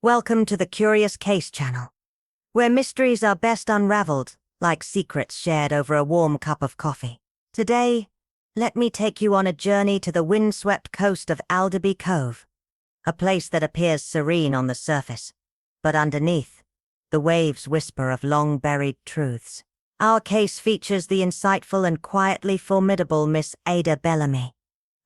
Welcome to the Curious Case channel, where mysteries are best unraveled, like secrets shared over a warm cup of coffee. Today, let me take you on a journey to the windswept coast of Alderby Cove, a place that appears serene on the surface, but underneath, the waves whisper of long-buried truths. Our case features the insightful and quietly formidable Miss Ada Bellamy,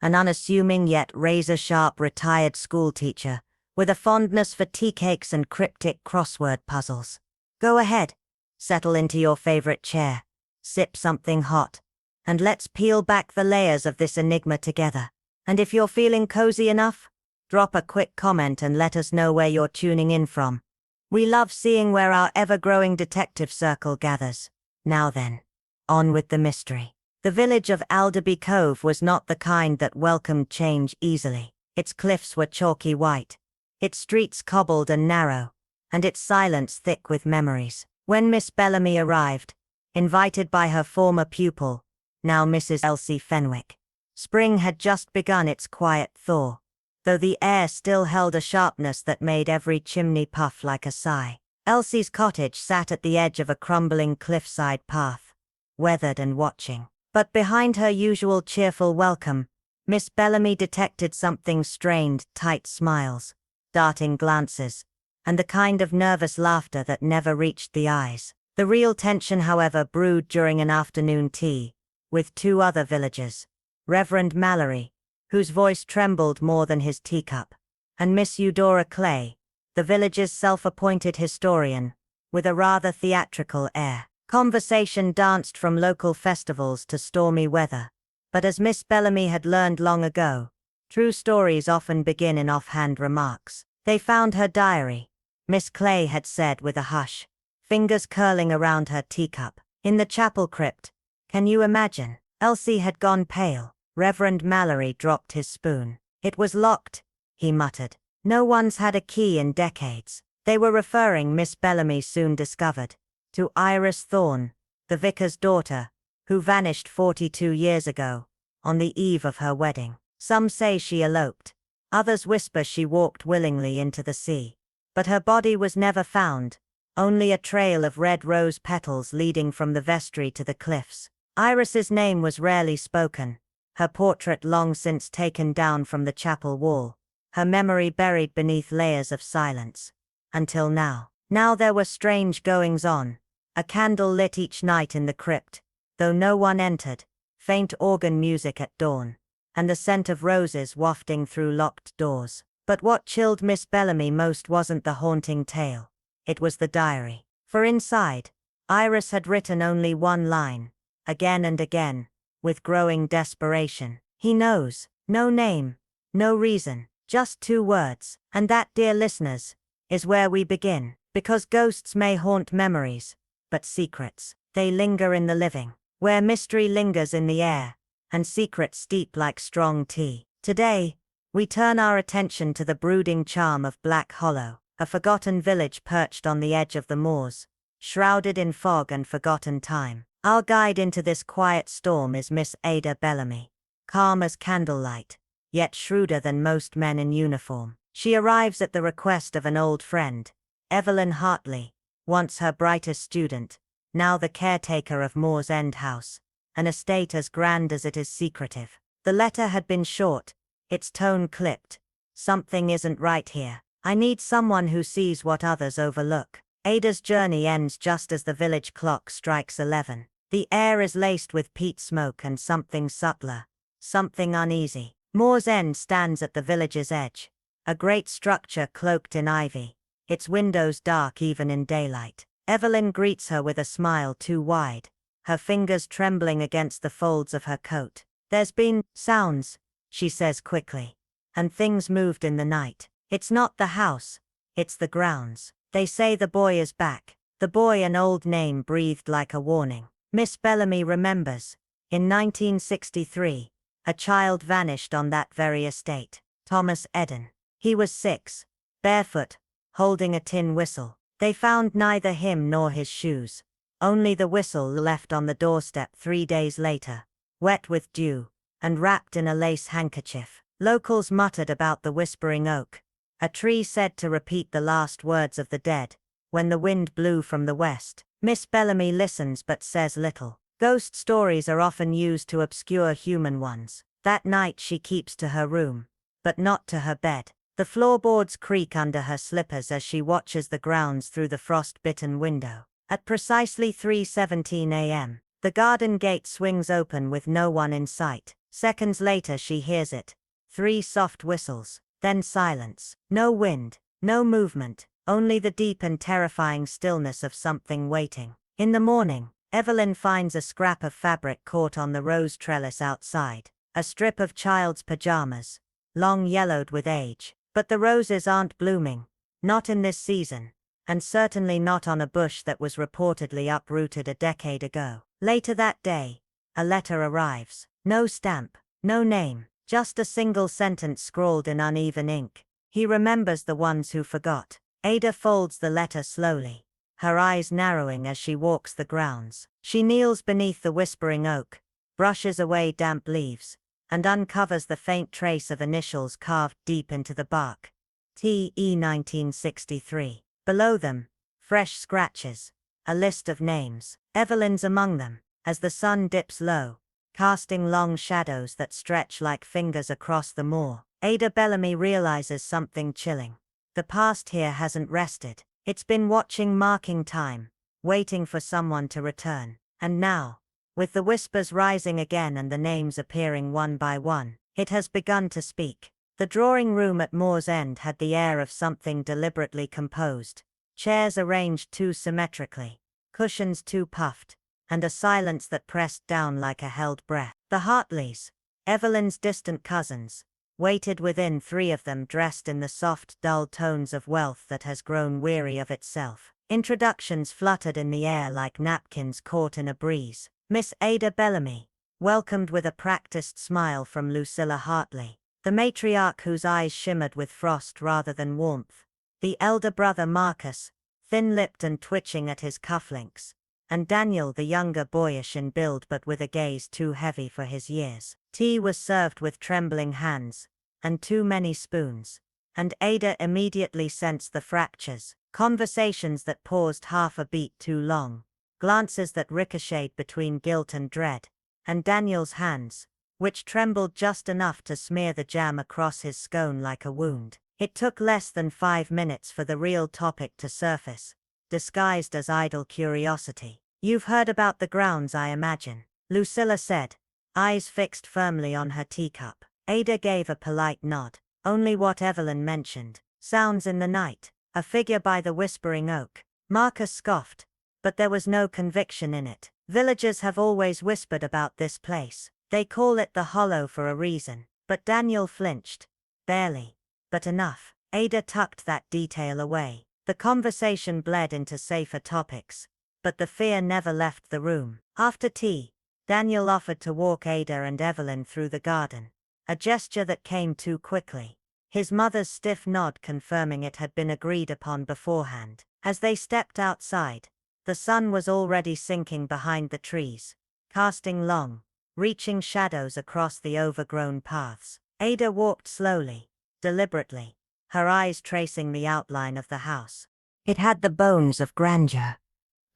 an unassuming yet razor-sharp retired schoolteacher with a fondness for tea cakes and cryptic crossword puzzles. Go ahead, settle into your favorite chair, sip something hot, and let's peel back the layers of this enigma together. And if you're feeling cozy enough, drop a quick comment and let us know where you're tuning in from. We love seeing where our ever-growing detective circle gathers. Now then, on with the mystery. The village of Alderby Cove was not the kind that welcomed change easily. Its cliffs were chalky white, its streets cobbled and narrow, and its silence thick with memories. When Miss Bellamy arrived, invited by her former pupil, now Mrs. Elsie Fenwick, spring had just begun its quiet thaw, though the air still held a sharpness that made every chimney puff like a sigh. Elsie's cottage sat at the edge of a crumbling cliffside path, weathered and watching. But behind her usual cheerful welcome, Miss Bellamy detected something strained, tight smiles, darting glances, and the kind of nervous laughter that never reached the eyes. The real tension, however, brewed during an afternoon tea, with two other villagers, Reverend Mallory, whose voice trembled more than his teacup, and Miss Eudora Clay, the village's self-appointed historian, with a rather theatrical air. Conversation danced from local festivals to stormy weather, but as Miss Bellamy had learned long ago, true stories often begin in offhand remarks. They found her diary, Miss Clay had said with a hush, fingers curling around her teacup. In the chapel crypt, can you imagine? Elsie had gone pale. Reverend Mallory dropped his spoon. It was locked, he muttered. No one's had a key in decades. They were referring, Miss Bellamy soon discovered, to Iris Thorne, the vicar's daughter, who vanished 42 years ago, on the eve of her wedding. Some say she eloped. Others whisper she walked willingly into the sea. But her body was never found, only a trail of red rose petals leading from the vestry to the cliffs. Iris's name was rarely spoken, her portrait long since taken down from the chapel wall, her memory buried beneath layers of silence. Until now. Now there were strange goings-on, a candle lit each night in the crypt, though no one entered, faint organ music at dawn, and the scent of roses wafting through locked doors. But what chilled Miss Bellamy most wasn't the haunting tale. It was the diary. For inside, Iris had written only one line, again and again, with growing desperation. He knows. No name, no reason, just two words. And that, dear listeners, is where we begin. Because ghosts may haunt memories, but secrets, they linger in the living. Where mystery lingers in the air, and secrets steep like strong tea. Today, we turn our attention to the brooding charm of Black Hollow, a forgotten village perched on the edge of the moors, shrouded in fog and forgotten time. Our guide into this quiet storm is Miss Ada Bellamy, calm as candlelight, yet shrewder than most men in uniform. She arrives at the request of an old friend, Evelyn Hartley, once her brightest student, now the caretaker of Moor's End House, an estate as grand as it is secretive. The letter had been short, its tone clipped. Something isn't right here. I need someone who sees what others overlook. Ada's journey ends just as the village clock strikes 11. The air is laced with peat smoke and something subtler, something uneasy. Moor's End stands at the village's edge, a great structure cloaked in ivy, its windows dark even in daylight. Evelyn greets her with a smile too wide, her fingers trembling against the folds of her coat. There's been sounds, she says quickly, and things moved in the night. It's not the house, it's the grounds. They say the boy is back. The boy, an old name breathed like a warning. Miss Bellamy remembers, in 1963, a child vanished on that very estate. Thomas Eden. He was 6, barefoot, holding a tin whistle. They found neither him nor his shoes, only the whistle left on the doorstep 3 days later, wet with dew, and wrapped in a lace handkerchief. Locals muttered about the Whispering Oak, A tree said to repeat the last words of the dead, when the wind blew from the west. Miss Bellamy listens but says little. Ghost stories are often used to obscure human ones. That night she keeps to her room, but not to her bed. The floorboards creak under her slippers as she watches the grounds through the frost-bitten window. At precisely 3:17 a.m., the garden gate swings open with no one in sight. Seconds later she hears it. 3 soft whistles, then silence. No wind, no movement, only the deep and terrifying stillness of something waiting. In the morning, Evelyn finds a scrap of fabric caught on the rose trellis outside. A strip of child's pajamas, long yellowed with age. But the roses aren't blooming, not in this season, and certainly not on a bush that was reportedly uprooted a decade ago. Later that day, a letter arrives. No stamp, no name, just a single sentence scrawled in uneven ink. He remembers the ones who forgot. Ada folds the letter slowly, her eyes narrowing as she walks the grounds. She kneels beneath the whispering oak, brushes away damp leaves, and uncovers the faint trace of initials carved deep into the bark. T.E. 1963. Below them, fresh scratches, a list of names. Evelyn's among them, as the sun dips low, casting long shadows that stretch like fingers across the moor. Ada Bellamy realizes something chilling. The past here hasn't rested. It's been watching marking time, waiting for someone to return. And now, with the whispers rising again and the names appearing one by one, it has begun to speak. The drawing room at Moor's End had the air of something deliberately composed. Chairs arranged too symmetrically, cushions too puffed, and a silence that pressed down like a held breath. The Hartleys, Evelyn's distant cousins, waited within, 3 of them dressed in the soft, dull tones of wealth that has grown weary of itself. Introductions fluttered in the air like napkins caught in a breeze. Miss Ada Bellamy, welcomed with a practiced smile from Lucilla Hartley, the matriarch whose eyes shimmered with frost rather than warmth, the elder brother Marcus, thin-lipped and twitching at his cufflinks, and Daniel the younger, boyish in build but with a gaze too heavy for his years. Tea was served with trembling hands, and too many spoons, and Ada immediately sensed the fractures, conversations that paused half a beat too long, glances that ricocheted between guilt and dread, and Daniel's hands, which trembled just enough to smear the jam across his scone like a wound. It took less than 5 minutes for the real topic to surface, disguised as idle curiosity. "You've heard about the grounds, I imagine," Lucilla said, eyes fixed firmly on her teacup. Ada gave a polite nod. "Only what Evelyn mentioned. Sounds in the night. A figure by the whispering oak." Marcus scoffed, but there was no conviction in it. "Villagers have always whispered about this place. They call it the Hollow for a reason." But Daniel flinched. Barely, but enough. Ada tucked that detail away. The conversation bled into safer topics, but the fear never left the room. After tea, Daniel offered to walk Ada and Evelyn through the garden, a gesture that came too quickly, his mother's stiff nod confirming it had been agreed upon beforehand. As they stepped outside, the sun was already sinking behind the trees, casting long, reaching shadows across the overgrown paths. Ada walked slowly, deliberately, her eyes tracing the outline of the house. It had the bones of grandeur,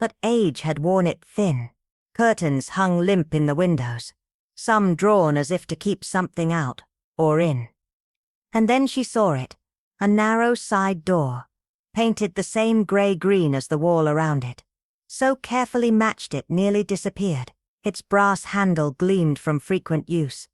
but age had worn it thin. Curtains hung limp in the windows, some drawn as if to keep something out, or in. And then she saw it, a narrow side door, painted the same grey-green as the wall around it. So carefully matched it nearly disappeared. Its brass handle gleamed from frequent use,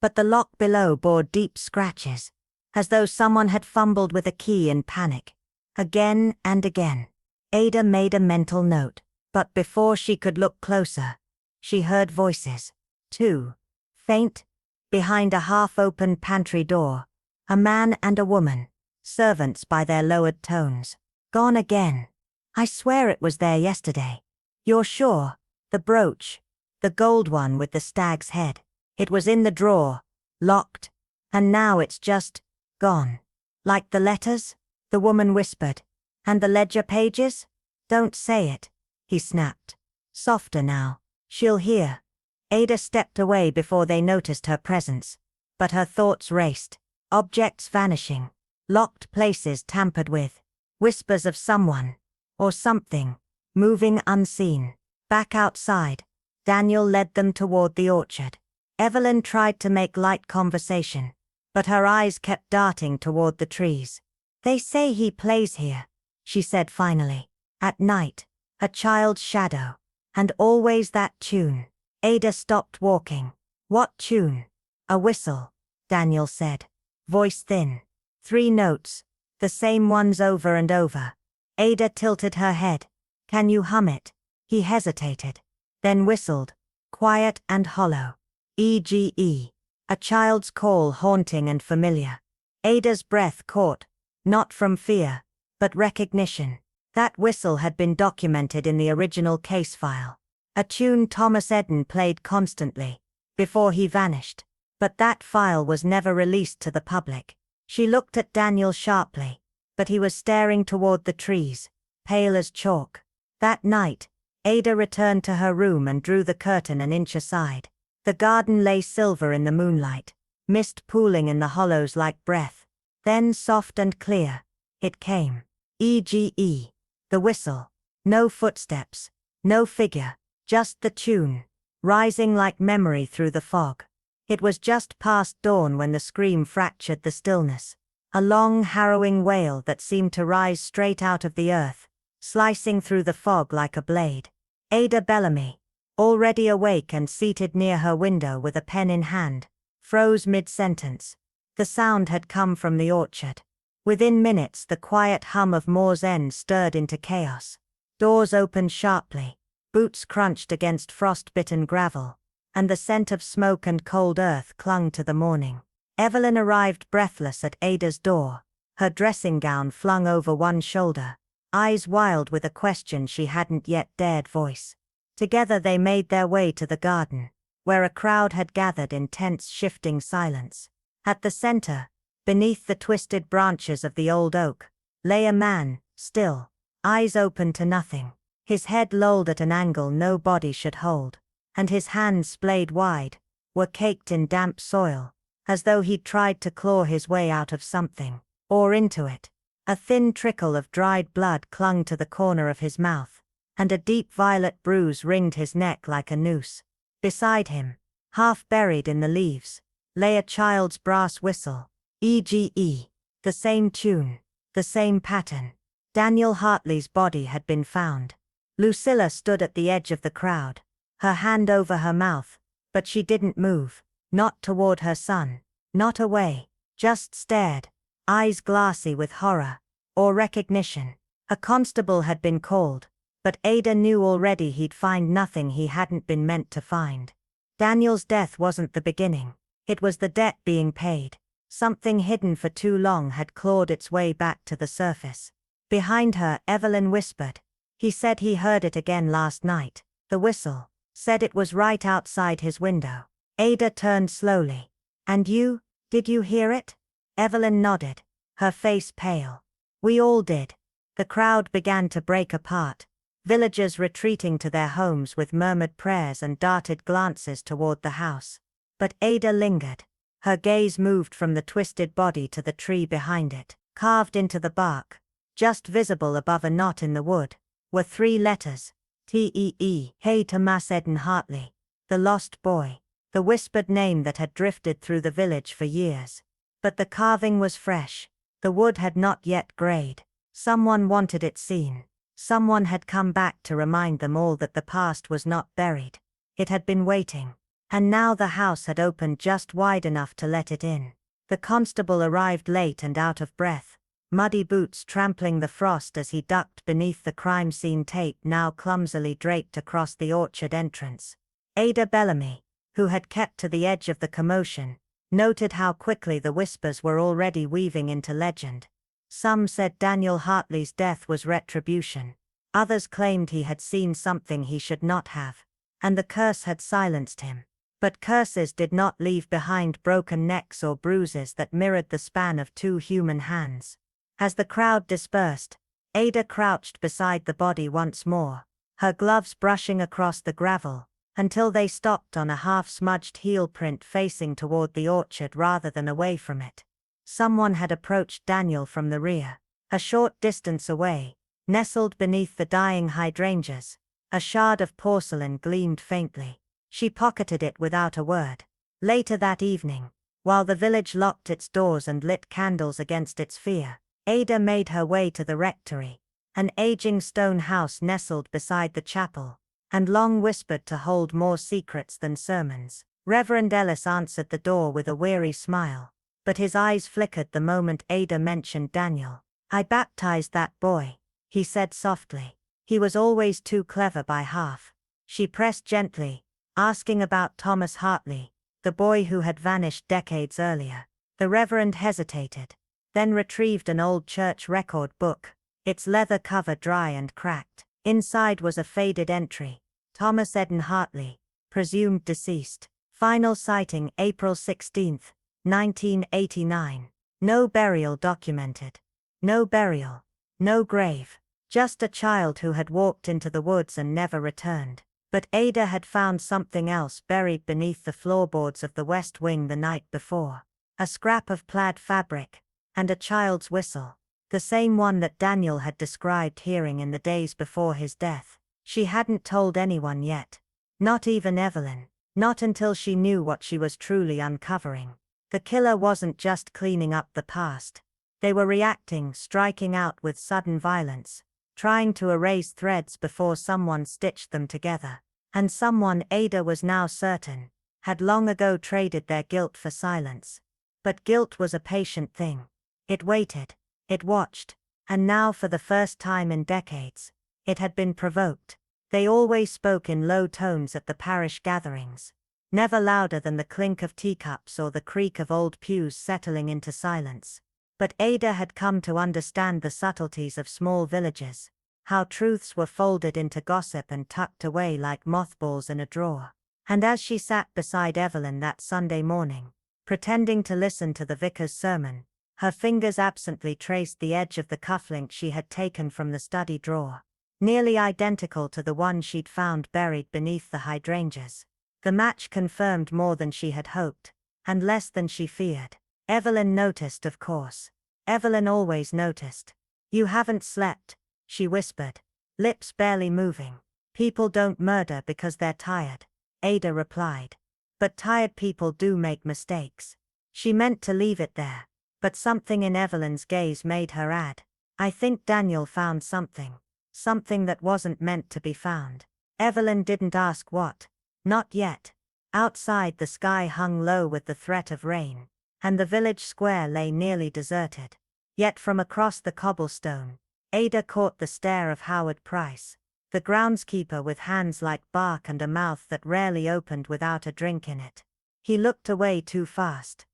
but the lock below bore deep scratches, as though someone had fumbled with a key in panic. Again and again, Ada made a mental note, but before she could look closer, she heard voices. 2, faint, behind a half-open pantry door, a man and a woman, servants by their lowered tones. "Gone again. I swear it was there yesterday." "You're sure?" "The brooch, the gold one with the stag's head. It was in the drawer, locked, and now it's just gone." "Like the letters?" the woman whispered. "And the ledger pages?" "Don't say it," he snapped. "Softer now. She'll hear." Ada stepped away before they noticed her presence, but her thoughts raced. Objects vanishing, Locked places tampered with. Whispers of someone. Or something. Moving unseen. Back outside. Daniel led them toward the orchard. Evelyn tried to make light conversation, but her eyes kept darting toward the trees. "They say he plays here," she said finally. "At night. A child's shadow. And always that tune." Ada stopped walking. "What tune?" "A whistle," Daniel said. Voice thin. 3 notes. The same ones over and over. Ada tilted her head. "Can you hum it?" He hesitated. Then whistled. Quiet and hollow. E.G.E. A child's call, haunting and familiar. Ada's breath caught. Not from fear, but recognition. That whistle had been documented in the original case file. A tune Thomas Eden played constantly, before he vanished. But that file was never released to the public. She looked at Daniel sharply, but he was staring toward the trees, pale as chalk. That night, Ada returned to her room and drew the curtain an inch aside. The garden lay silver in the moonlight, mist pooling in the hollows like breath. Then soft and clear, it came. E.G.E. The whistle. No footsteps, no figure, just the tune, rising like memory through the fog. It was just past dawn when the scream fractured the stillness. A long, harrowing wail that seemed to rise straight out of the earth, slicing through the fog like a blade. Ada Bellamy, already awake and seated near her window with a pen in hand, froze mid-sentence. The sound had come from the orchard. Within minutes the quiet hum of Moore's End stirred into chaos. Doors opened sharply, boots crunched against frost-bitten gravel, and the scent of smoke and cold earth clung to the morning. Evelyn arrived breathless at Ada's door, her dressing gown flung over one shoulder, eyes wild with a question she hadn't yet dared voice. Together they made their way to the garden, where a crowd had gathered in tense shifting silence. At the center, beneath the twisted branches of the old oak, lay a man, still, eyes open to nothing, his head lolled at an angle no body should hold, and his hands splayed wide, were caked in damp soil, as though he'd tried to claw his way out of something, or into it. A thin trickle of dried blood clung to the corner of his mouth, and a deep violet bruise ringed his neck like a noose. Beside him, half buried in the leaves, lay a child's brass whistle. E.G.E. The same tune, the same pattern. Daniel Hartley's body had been found. Lucilla stood at the edge of the crowd, her hand over her mouth, but she didn't move, not toward her son, not away, just stared, eyes glassy with horror, or recognition. A constable had been called, but Ada knew already he'd find nothing he hadn't been meant to find. Daniel's death wasn't the beginning, it was the debt being paid. Something hidden for too long had clawed its way back to the surface. Behind her, Evelyn whispered. "He said he heard it again last night. The whistle. Said it was right outside his window." Ada turned slowly. "And you, did you hear it?" Evelyn nodded, her face pale. "We all did." The crowd began to break apart, villagers retreating to their homes with murmured prayers and darted glances toward the house. But Ada lingered. Her gaze moved from the twisted body to the tree behind it. Carved into the bark, just visible above a knot in the wood, were 3 letters. T.E.E. Hey, Thomas Eden Hartley. The lost boy. The whispered name that had drifted through the village for years. But the carving was fresh. The wood had not yet grayed. Someone wanted it seen. Someone had come back to remind them all that the past was not buried. It had been waiting. And now the house had opened just wide enough to let it in. The constable arrived late and out of breath, muddy boots trampling the frost as he ducked beneath the crime scene tape now clumsily draped across the orchard entrance. Ada Bellamy, who had kept to the edge of the commotion, noted how quickly the whispers were already weaving into legend. Some said Daniel Hartley's death was retribution. Others claimed he had seen something he should not have, and the curse had silenced him. But curses did not leave behind broken necks or bruises that mirrored the span of 2 human hands. As the crowd dispersed, Ada crouched beside the body once more, her gloves brushing across the gravel, until they stopped on a half-smudged heel print facing toward the orchard rather than away from it. Someone had approached Daniel from the rear. A short distance away, nestled beneath the dying hydrangeas, a shard of porcelain gleamed faintly. She pocketed it without a word. Later that evening, while the village locked its doors and lit candles against its fear, Ada made her way to the rectory, an aging stone house nestled beside the chapel, and long whispered to hold more secrets than sermons. Reverend Ellis answered the door with a weary smile, but his eyes flickered the moment Ada mentioned Daniel. "I baptized that boy," he said softly. "He was always too clever by half." She pressed gently, asking about Thomas Hartley, the boy who had vanished decades earlier. The Reverend hesitated, then retrieved an old church record book, its leather cover dry and cracked. Inside was a faded entry: Thomas Eden Hartley, presumed deceased. Final sighting April 16, 1989. No burial documented. No burial. No grave. Just a child who had walked into the woods and never returned. But Ada had found something else buried beneath the floorboards of the West Wing the night before. A scrap of plaid fabric, and a child's whistle. The same one that Daniel had described hearing in the days before his death. She hadn't told anyone yet. Not even Evelyn. Not until she knew what she was truly uncovering. The killer wasn't just cleaning up the past. They were reacting, striking out with sudden violence, trying to erase threads before someone stitched them together. And someone, Ada was now certain, had long ago traded their guilt for silence. But guilt was a patient thing. It waited. It watched. And now, for the first time in decades, it had been provoked. They always spoke in low tones at the parish gatherings, never louder than the clink of teacups or the creak of old pews settling into silence. But Ada had come to understand the subtleties of small villages, how truths were folded into gossip and tucked away like mothballs in a drawer. And as she sat beside Evelyn that Sunday morning, pretending to listen to the vicar's sermon, her fingers absently traced the edge of the cufflink she had taken from the study drawer, nearly identical to the one she'd found buried beneath the hydrangeas. The match confirmed more than she had hoped, and less than she feared. Evelyn noticed, of course. Evelyn always noticed. "You haven't slept," she whispered, lips barely moving. "People don't murder because they're tired," Ada replied. "But tired people do make mistakes." She meant to leave it there, but something in Evelyn's gaze made her add, "I think Daniel found something. Something that wasn't meant to be found." Evelyn didn't ask what. Not yet. Outside, the sky hung low with the threat of rain, and the village square lay nearly deserted. Yet from across the cobblestone, Ada caught the stare of Howard Price, the groundskeeper with hands like bark and a mouth that rarely opened without a drink in it. He looked away too fast.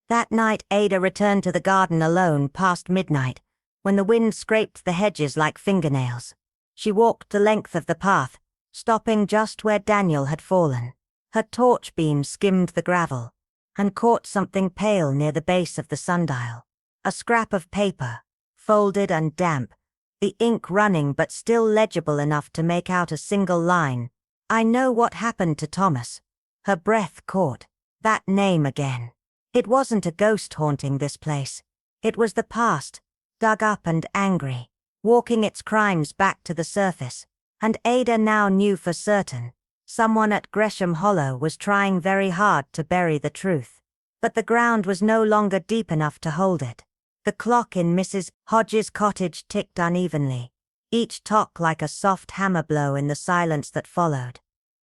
That night Ada returned to the garden alone past midnight, when the wind scraped the hedges like fingernails. She walked the length of the path, stopping just where Daniel had fallen. Her torch beam skimmed the gravel, and caught something pale near the base of the sundial. A scrap of paper, folded and damp, the ink running but still legible enough to make out a single line. "I know what happened to Thomas." Her breath caught. That name again. It wasn't a ghost haunting this place. It was the past, dug up and angry, walking its crimes back to the surface. And Ada now knew for certain, someone at Gresham Hollow was trying very hard to bury the truth. But the ground was no longer deep enough to hold it. The clock in Mrs. Hodges' cottage ticked unevenly, each tock like a soft hammer blow in the silence that followed.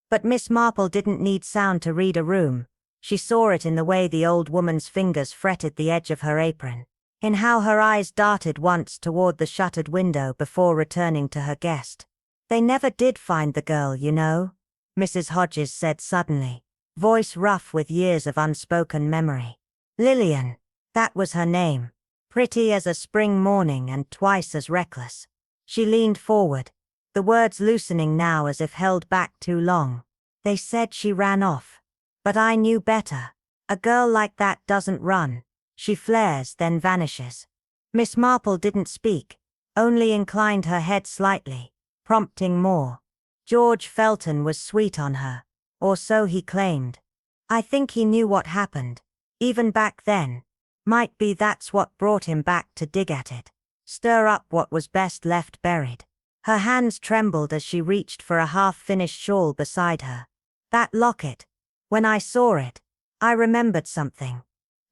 But Miss Marple didn't need sound to read a room. She saw it in the way the old woman's fingers fretted the edge of her apron, in how her eyes darted once toward the shuttered window before returning to her guest. "They never did find the girl, you know," Mrs. Hodges said suddenly, voice rough with years of unspoken memory. "Lillian, that was her name. Pretty as a spring morning and twice as reckless." She leaned forward, the words loosening now as if held back too long. "They said she ran off. But I knew better. A girl like that doesn't run. She flares, then vanishes." Miss Marple didn't speak, only inclined her head slightly, prompting more. George Felton was sweet on her, or so he claimed. "I think he knew what happened, even back then." Might be that's what brought him back to dig at it. Stir up what was best left buried. Her hands trembled as she reached for a half-finished shawl beside her. That locket. When I saw it, I remembered something.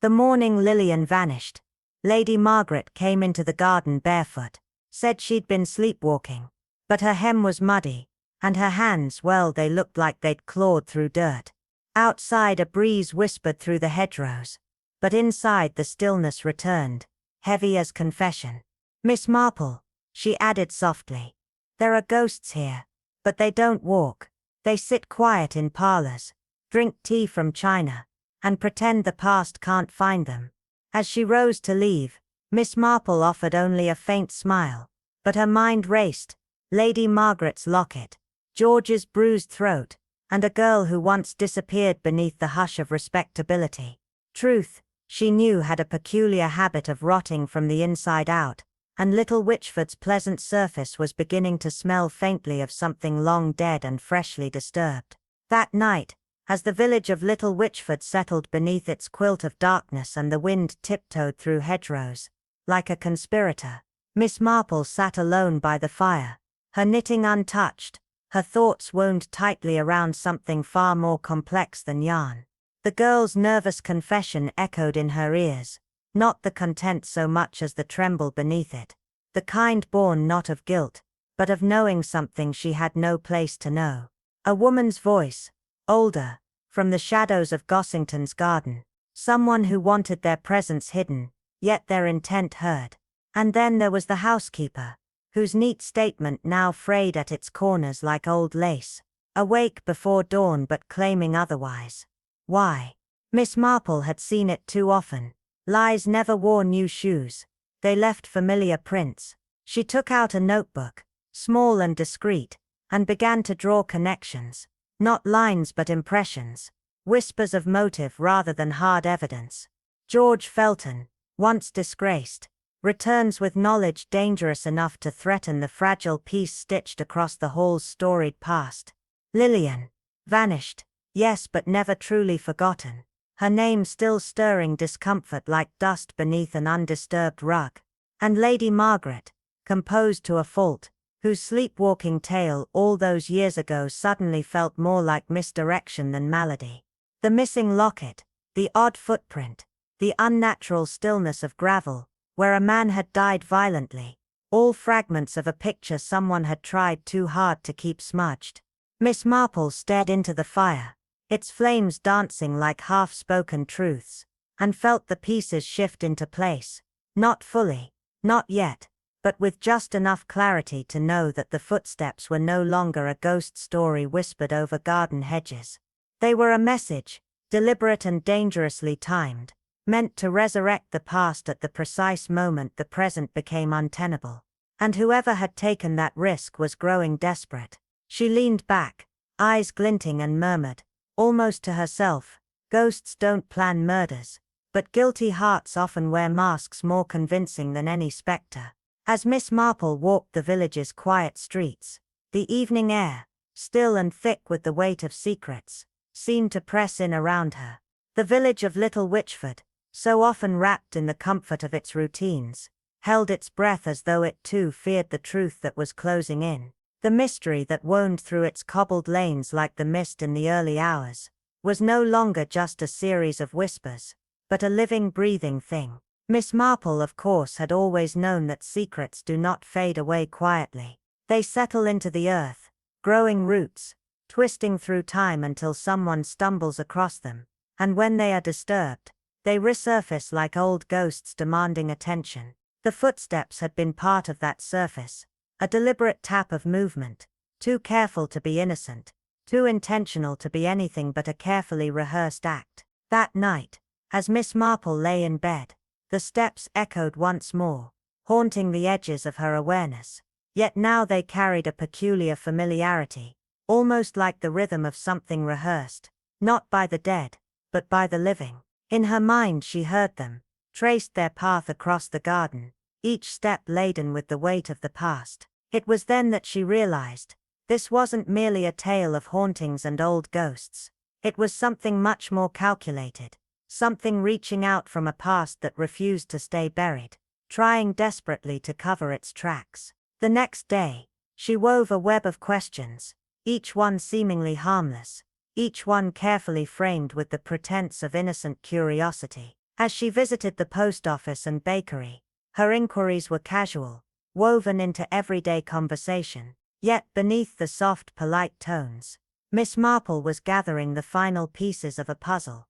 The morning Lillian vanished, Lady Margaret came into the garden barefoot, said she'd been sleepwalking. But her hem was muddy, and her hands, well, they looked like they'd clawed through dirt. Outside a breeze whispered through the hedgerows, but inside the stillness returned, heavy as confession. Miss Marple, she added softly. There are ghosts here, but they don't walk. They sit quiet in parlors, drink tea from china, and pretend the past can't find them. As she rose to leave, Miss Marple offered only a faint smile, but her mind raced. Lady Margaret's locket, George's bruised throat, and a girl who once disappeared beneath the hush of respectability. Truth, she knew, had a peculiar habit of rotting from the inside out, and little Witchford's pleasant surface was beginning to smell faintly of something long dead and freshly disturbed. That night, as the village of Little Witchford settled beneath its quilt of darkness and the wind tiptoed through hedgerows, like a conspirator, Miss Marple sat alone by the fire, her knitting untouched, her thoughts wound tightly around something far more complex than yarn. The girl's nervous confession echoed in her ears, not the content so much as the tremble beneath it, the kind born not of guilt, but of knowing something she had no place to know. A woman's voice, older, from the shadows of Gossington's garden, someone who wanted their presence hidden, yet their intent heard. And then there was the housekeeper, whose neat statement now frayed at its corners like old lace, awake before dawn but claiming otherwise. Why? Miss Marple had seen it too often. Lies never wore new shoes. They left familiar prints. She took out a notebook, small and discreet, and began to draw connections. Not lines but impressions, whispers of motive rather than hard evidence. George Felton, once disgraced, returns with knowledge dangerous enough to threaten the fragile peace stitched across the hall's storied past. Lillian, vanished, yes, but never truly forgotten, her name still stirring discomfort like dust beneath an undisturbed rug. And Lady Margaret, composed to a fault, whose sleepwalking tale all those years ago suddenly felt more like misdirection than malady. The missing locket, the odd footprint, the unnatural stillness of gravel, where a man had died violently, all fragments of a picture someone had tried too hard to keep smudged. Miss Marple stared into the fire, its flames dancing like half-spoken truths, and felt the pieces shift into place, not fully, not yet, but with just enough clarity to know that the footsteps were no longer a ghost story whispered over garden hedges. They were a message, deliberate and dangerously timed, meant to resurrect the past at the precise moment the present became untenable. And whoever had taken that risk was growing desperate. She leaned back, eyes glinting, and murmured, almost to herself, "Ghosts don't plan murders, but guilty hearts often wear masks more convincing than any spectre." As Miss Marple walked the village's quiet streets, the evening air, still and thick with the weight of secrets, seemed to press in around her. The village of Little Witchford, so often wrapped in the comfort of its routines, held its breath as though it too feared the truth that was closing in. The mystery that wound through its cobbled lanes like the mist in the early hours was no longer just a series of whispers, but a living, breathing thing. Miss Marple, of course, had always known that secrets do not fade away quietly. They settle into the earth, growing roots, twisting through time until someone stumbles across them, and when they are disturbed, they resurface like old ghosts demanding attention. The footsteps had been part of that surface, a deliberate tap of movement, too careful to be innocent, too intentional to be anything but a carefully rehearsed act. That night, as Miss Marple lay in bed, the steps echoed once more, haunting the edges of her awareness. Yet now they carried a peculiar familiarity, almost like the rhythm of something rehearsed, not by the dead, but by the living. In her mind she heard them, traced their path across the garden, each step laden with the weight of the past. It was then that she realized, this wasn't merely a tale of hauntings and old ghosts. It was something much more calculated, something reaching out from a past that refused to stay buried, trying desperately to cover its tracks. The next day, she wove a web of questions, each one seemingly harmless, each one carefully framed with the pretense of innocent curiosity. As she visited the post office and bakery, her inquiries were casual, woven into everyday conversation. Yet beneath the soft, polite tones, Miss Marple was gathering the final pieces of a puzzle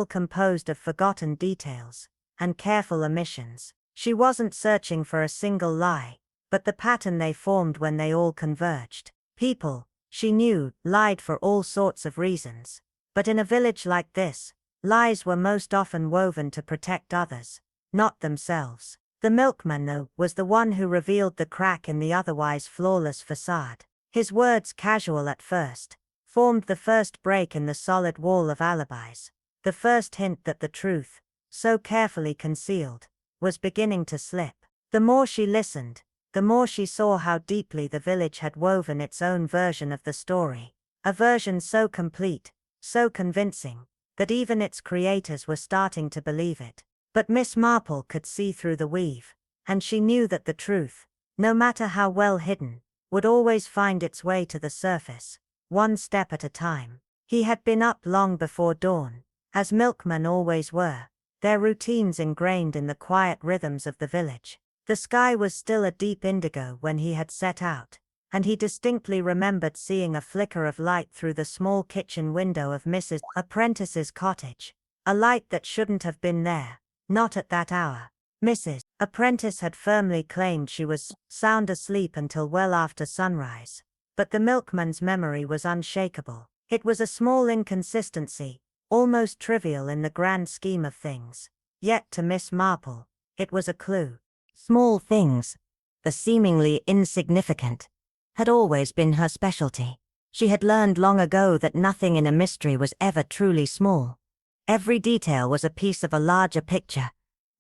composed of forgotten details and careful omissions. She wasn't searching for a single lie, but the pattern they formed when they all converged. People, she knew, lied for all sorts of reasons. But in a village like this, lies were most often woven to protect others, not themselves. The milkman, though, was the one who revealed the crack in the otherwise flawless facade. His words, casual at first, formed the first break in the solid wall of alibis, the first hint that the truth, so carefully concealed, was beginning to slip. The more she listened, the more she saw how deeply the village had woven its own version of the story, a version so complete, so convincing, that even its creators were starting to believe it. But Miss Marple could see through the weave, and she knew that the truth, no matter how well hidden, would always find its way to the surface, one step at a time. He had been up long before dawn, as milkmen always were, their routines ingrained in the quiet rhythms of the village. The sky was still a deep indigo when he had set out, and he distinctly remembered seeing a flicker of light through the small kitchen window of Mrs. Apprentice's cottage, a light that shouldn't have been there, not at that hour. Mrs. Apprentice had firmly claimed she was sound asleep until well after sunrise, but the milkman's memory was unshakable. It was a small inconsistency, almost trivial in the grand scheme of things, yet to Miss Marple, it was a clue. Small things, the seemingly insignificant, had always been her specialty. She had learned long ago that nothing in a mystery was ever truly small. Every detail was a piece of a larger picture,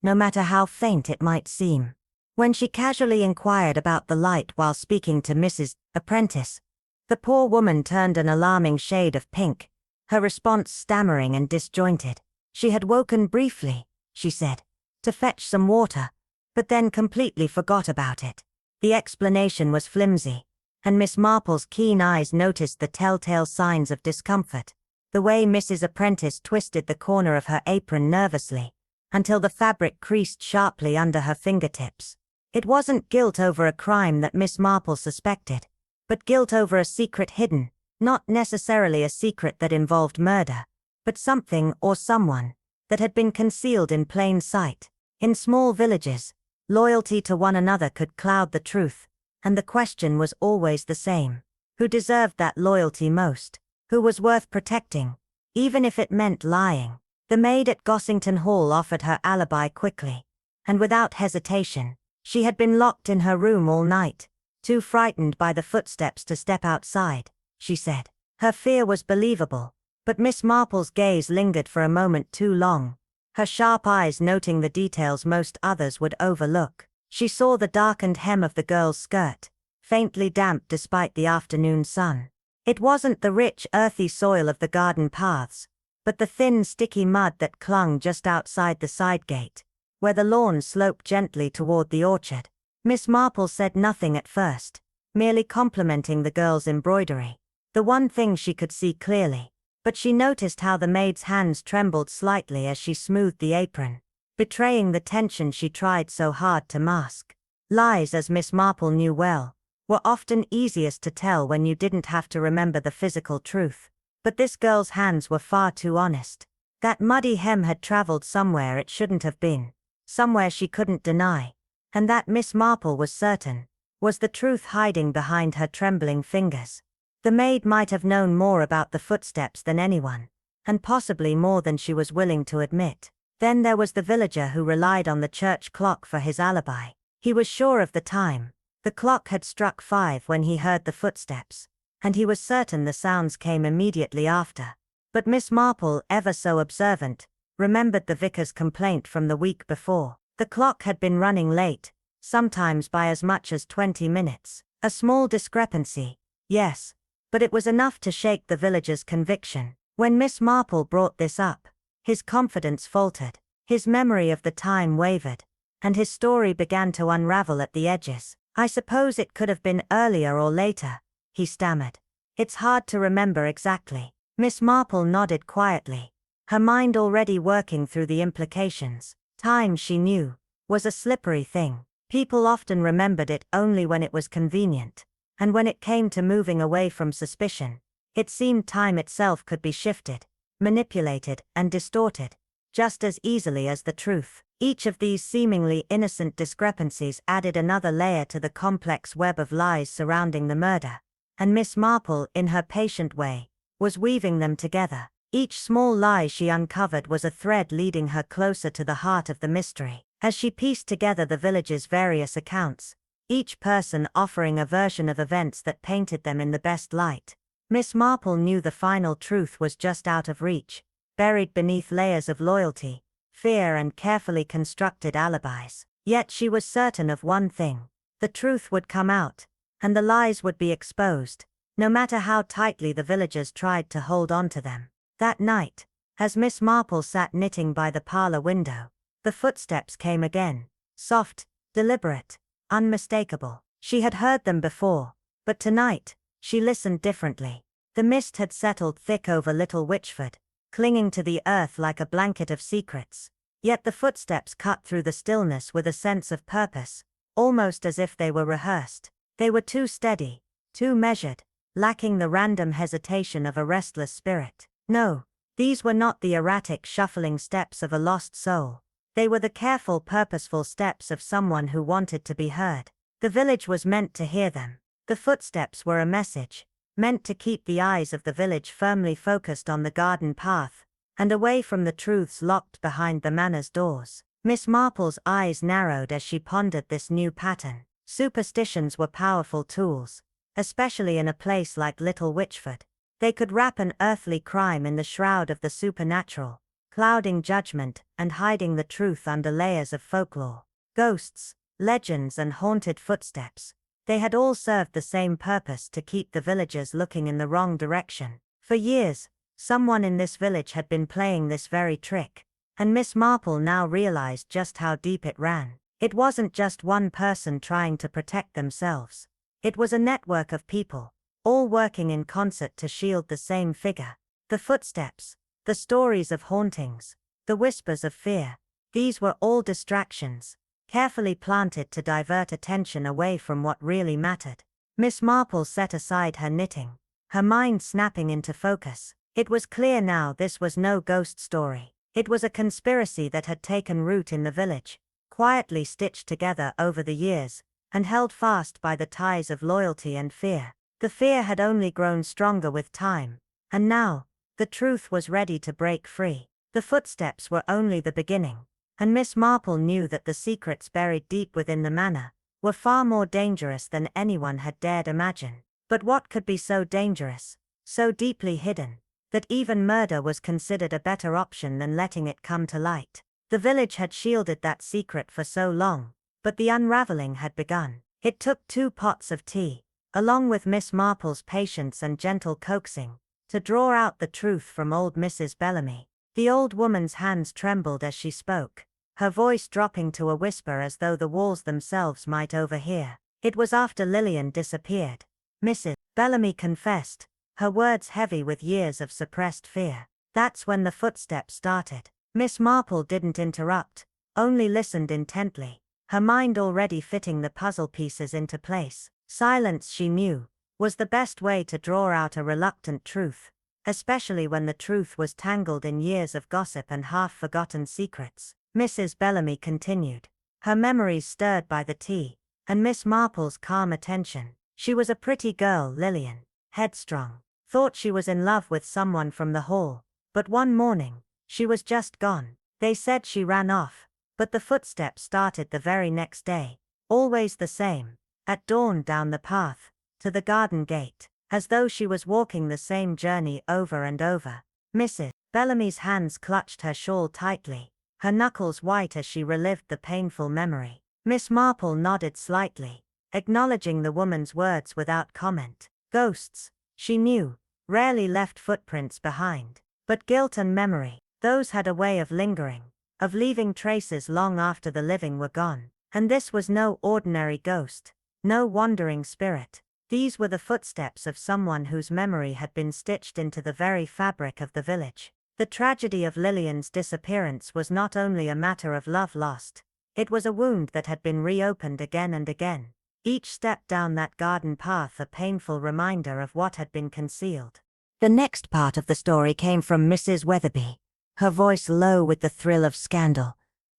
no matter how faint it might seem. When she casually inquired about the light while speaking to Mrs. Apprentice, the poor woman turned an alarming shade of pink, her response stammering and disjointed. She had woken briefly, she said, to fetch some water, but then completely forgot about it. The explanation was flimsy, and Miss Marple's keen eyes noticed the telltale signs of discomfort, the way Mrs. Apprentice twisted the corner of her apron nervously, until the fabric creased sharply under her fingertips. It wasn't guilt over a crime that Miss Marple suspected, but guilt over a secret hidden, not necessarily a secret that involved murder, but something or someone that had been concealed in plain sight. In small villages, loyalty to one another could cloud the truth, and the question was always the same. Who deserved that loyalty most? Who was worth protecting, even if it meant lying? The maid at Gossington Hall offered her alibi quickly, and without hesitation. She had been locked in her room all night, too frightened by the footsteps to step outside, she said. Her fear was believable, but Miss Marple's gaze lingered for a moment too long, her sharp eyes noting the details most others would overlook. She saw the darkened hem of the girl's skirt, faintly damp despite the afternoon sun. It wasn't the rich, earthy soil of the garden paths, but the thin, sticky mud that clung just outside the side gate, where the lawn sloped gently toward the orchard. Miss Marple said nothing at first, merely complimenting the girl's embroidery, the one thing she could see clearly, but she noticed how the maid's hands trembled slightly as she smoothed the apron, betraying the tension she tried so hard to mask. Lies, as Miss Marple knew well, were often easiest to tell when you didn't have to remember the physical truth. But this girl's hands were far too honest. That muddy hem had traveled somewhere it shouldn't have been, somewhere she couldn't deny, and that Miss Marple was certain, was the truth hiding behind her trembling fingers. The maid might have known more about the footsteps than anyone, and possibly more than she was willing to admit. Then there was the villager who relied on the church clock for his alibi. He was sure of the time. The clock had struck 5 when he heard the footsteps, and he was certain the sounds came immediately after. But Miss Marple, ever so observant, remembered the vicar's complaint from the week before. The clock had been running late, sometimes by as much as 20 minutes. A small discrepancy, yes, but it was enough to shake the villager's conviction. When Miss Marple brought this up, His confidence faltered, his memory of the time wavered, and his story began to unravel at the edges. "I suppose it could have been earlier or later," he stammered. "It's hard to remember exactly." Miss Marple nodded quietly, her mind already working through the implications. Time, she knew, was a slippery thing. People often remembered it only when it was convenient, and when it came to moving away from suspicion, it seemed time itself could be shifted, manipulated, and distorted, just as easily as the truth. Each of these seemingly innocent discrepancies added another layer to the complex web of lies surrounding the murder, and Miss Marple, in her patient way, was weaving them together. Each small lie she uncovered was a thread leading her closer to the heart of the mystery. As she pieced together the village's various accounts, each person offering a version of events that painted them in the best light, Miss Marple knew the final truth was just out of reach, buried beneath layers of loyalty, fear, and carefully constructed alibis. Yet she was certain of one thing: the truth would come out, and the lies would be exposed, no matter how tightly the villagers tried to hold on to them. That night, as Miss Marple sat knitting by the parlor window, the footsteps came again, soft, deliberate, unmistakable. She had heard them before, but tonight, she listened differently. The mist had settled thick over Little Witchford, clinging to the earth like a blanket of secrets. Yet the footsteps cut through the stillness with a sense of purpose, almost as if they were rehearsed. They were too steady, too measured, lacking the random hesitation of a restless spirit. No, these were not the erratic, shuffling steps of a lost soul. They were the careful, purposeful steps of someone who wanted to be heard. The village was meant to hear them. The footsteps were a message, meant to keep the eyes of the village firmly focused on the garden path, and away from the truths locked behind the manor's doors. Miss Marple's eyes narrowed as she pondered this new pattern. Superstitions were powerful tools, especially in a place like Little Witchford. They could wrap an earthly crime in the shroud of the supernatural, clouding judgment and hiding the truth under layers of folklore. Ghosts, legends, and haunted footsteps, they had all served the same purpose: to keep the villagers looking in the wrong direction. For years, someone in this village had been playing this very trick, and Miss Marple now realized just how deep it ran. It wasn't just one person trying to protect themselves. It was a network of people, all working in concert to shield the same figure. The footsteps, the stories of hauntings, the whispers of fear, these were all distractions, carefully planted to divert attention away from what really mattered. Miss Marple set aside her knitting, her mind snapping into focus. It was clear now this was no ghost story. It was a conspiracy that had taken root in the village, quietly stitched together over the years, and held fast by the ties of loyalty and fear. The fear had only grown stronger with time, and now, the truth was ready to break free. The footsteps were only the beginning, and Miss Marple knew that the secrets buried deep within the manor were far more dangerous than anyone had dared imagine. But what could be so dangerous, so deeply hidden, that even murder was considered a better option than letting it come to light? The village had shielded that secret for so long, but the unraveling had begun. It took 2 pots of tea, along with Miss Marple's patience and gentle coaxing, to draw out the truth from old Mrs. Bellamy. The old woman's hands trembled as she spoke, her voice dropping to a whisper as though the walls themselves might overhear. It was after Lillian disappeared, Mrs. Bellamy confessed, her words heavy with years of suppressed fear. That's when the footsteps started. Miss Marple didn't interrupt, only listened intently, her mind already fitting the puzzle pieces into place. Silence, she knew, was the best way to draw out a reluctant truth, especially when the truth was tangled in years of gossip and half-forgotten secrets. Mrs. Bellamy continued, her memories stirred by the tea, and Miss Marple's calm attention. She was a pretty girl, Lillian, headstrong, thought she was in love with someone from the hall, but one morning, she was just gone. They said she ran off, but the footsteps started the very next day, always the same, at dawn down the path, to the garden gate, as though she was walking the same journey over and over. Mrs. Bellamy's hands clutched her shawl tightly, her knuckles white as she relived the painful memory. Miss Marple nodded slightly, acknowledging the woman's words without comment. Ghosts, she knew, rarely left footprints behind, but guilt and memory, Those had a way of lingering, of leaving traces long after the living were gone. And this was no ordinary ghost, no wandering spirit. These were the footsteps of someone whose memory had been stitched into the very fabric of the village. The tragedy of Lillian's disappearance was not only a matter of love lost, it was a wound that had been reopened again and again. Each step down that garden path a painful reminder of what had been concealed. The next part of the story came from Mrs. Weatherby, her voice low with the thrill of scandal,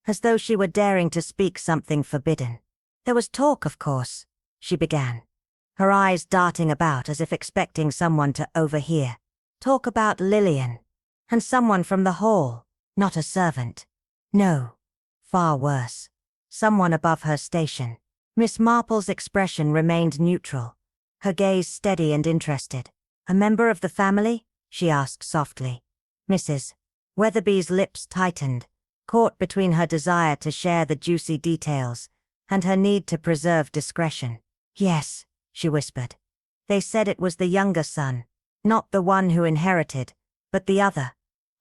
as though she were daring to speak something forbidden. There was talk, of course, she began, her eyes darting about as if expecting someone to overhear. Talk about Lillian. And someone from the hall, not a servant. No. Far worse. Someone above her station. Miss Marple's expression remained neutral, her gaze steady and interested. A member of the family? She asked softly. Mrs. Weatherby's lips tightened, caught between her desire to share the juicy details and her need to preserve discretion. Yes, she whispered. They said it was the younger son, not the one who inherited, but the other,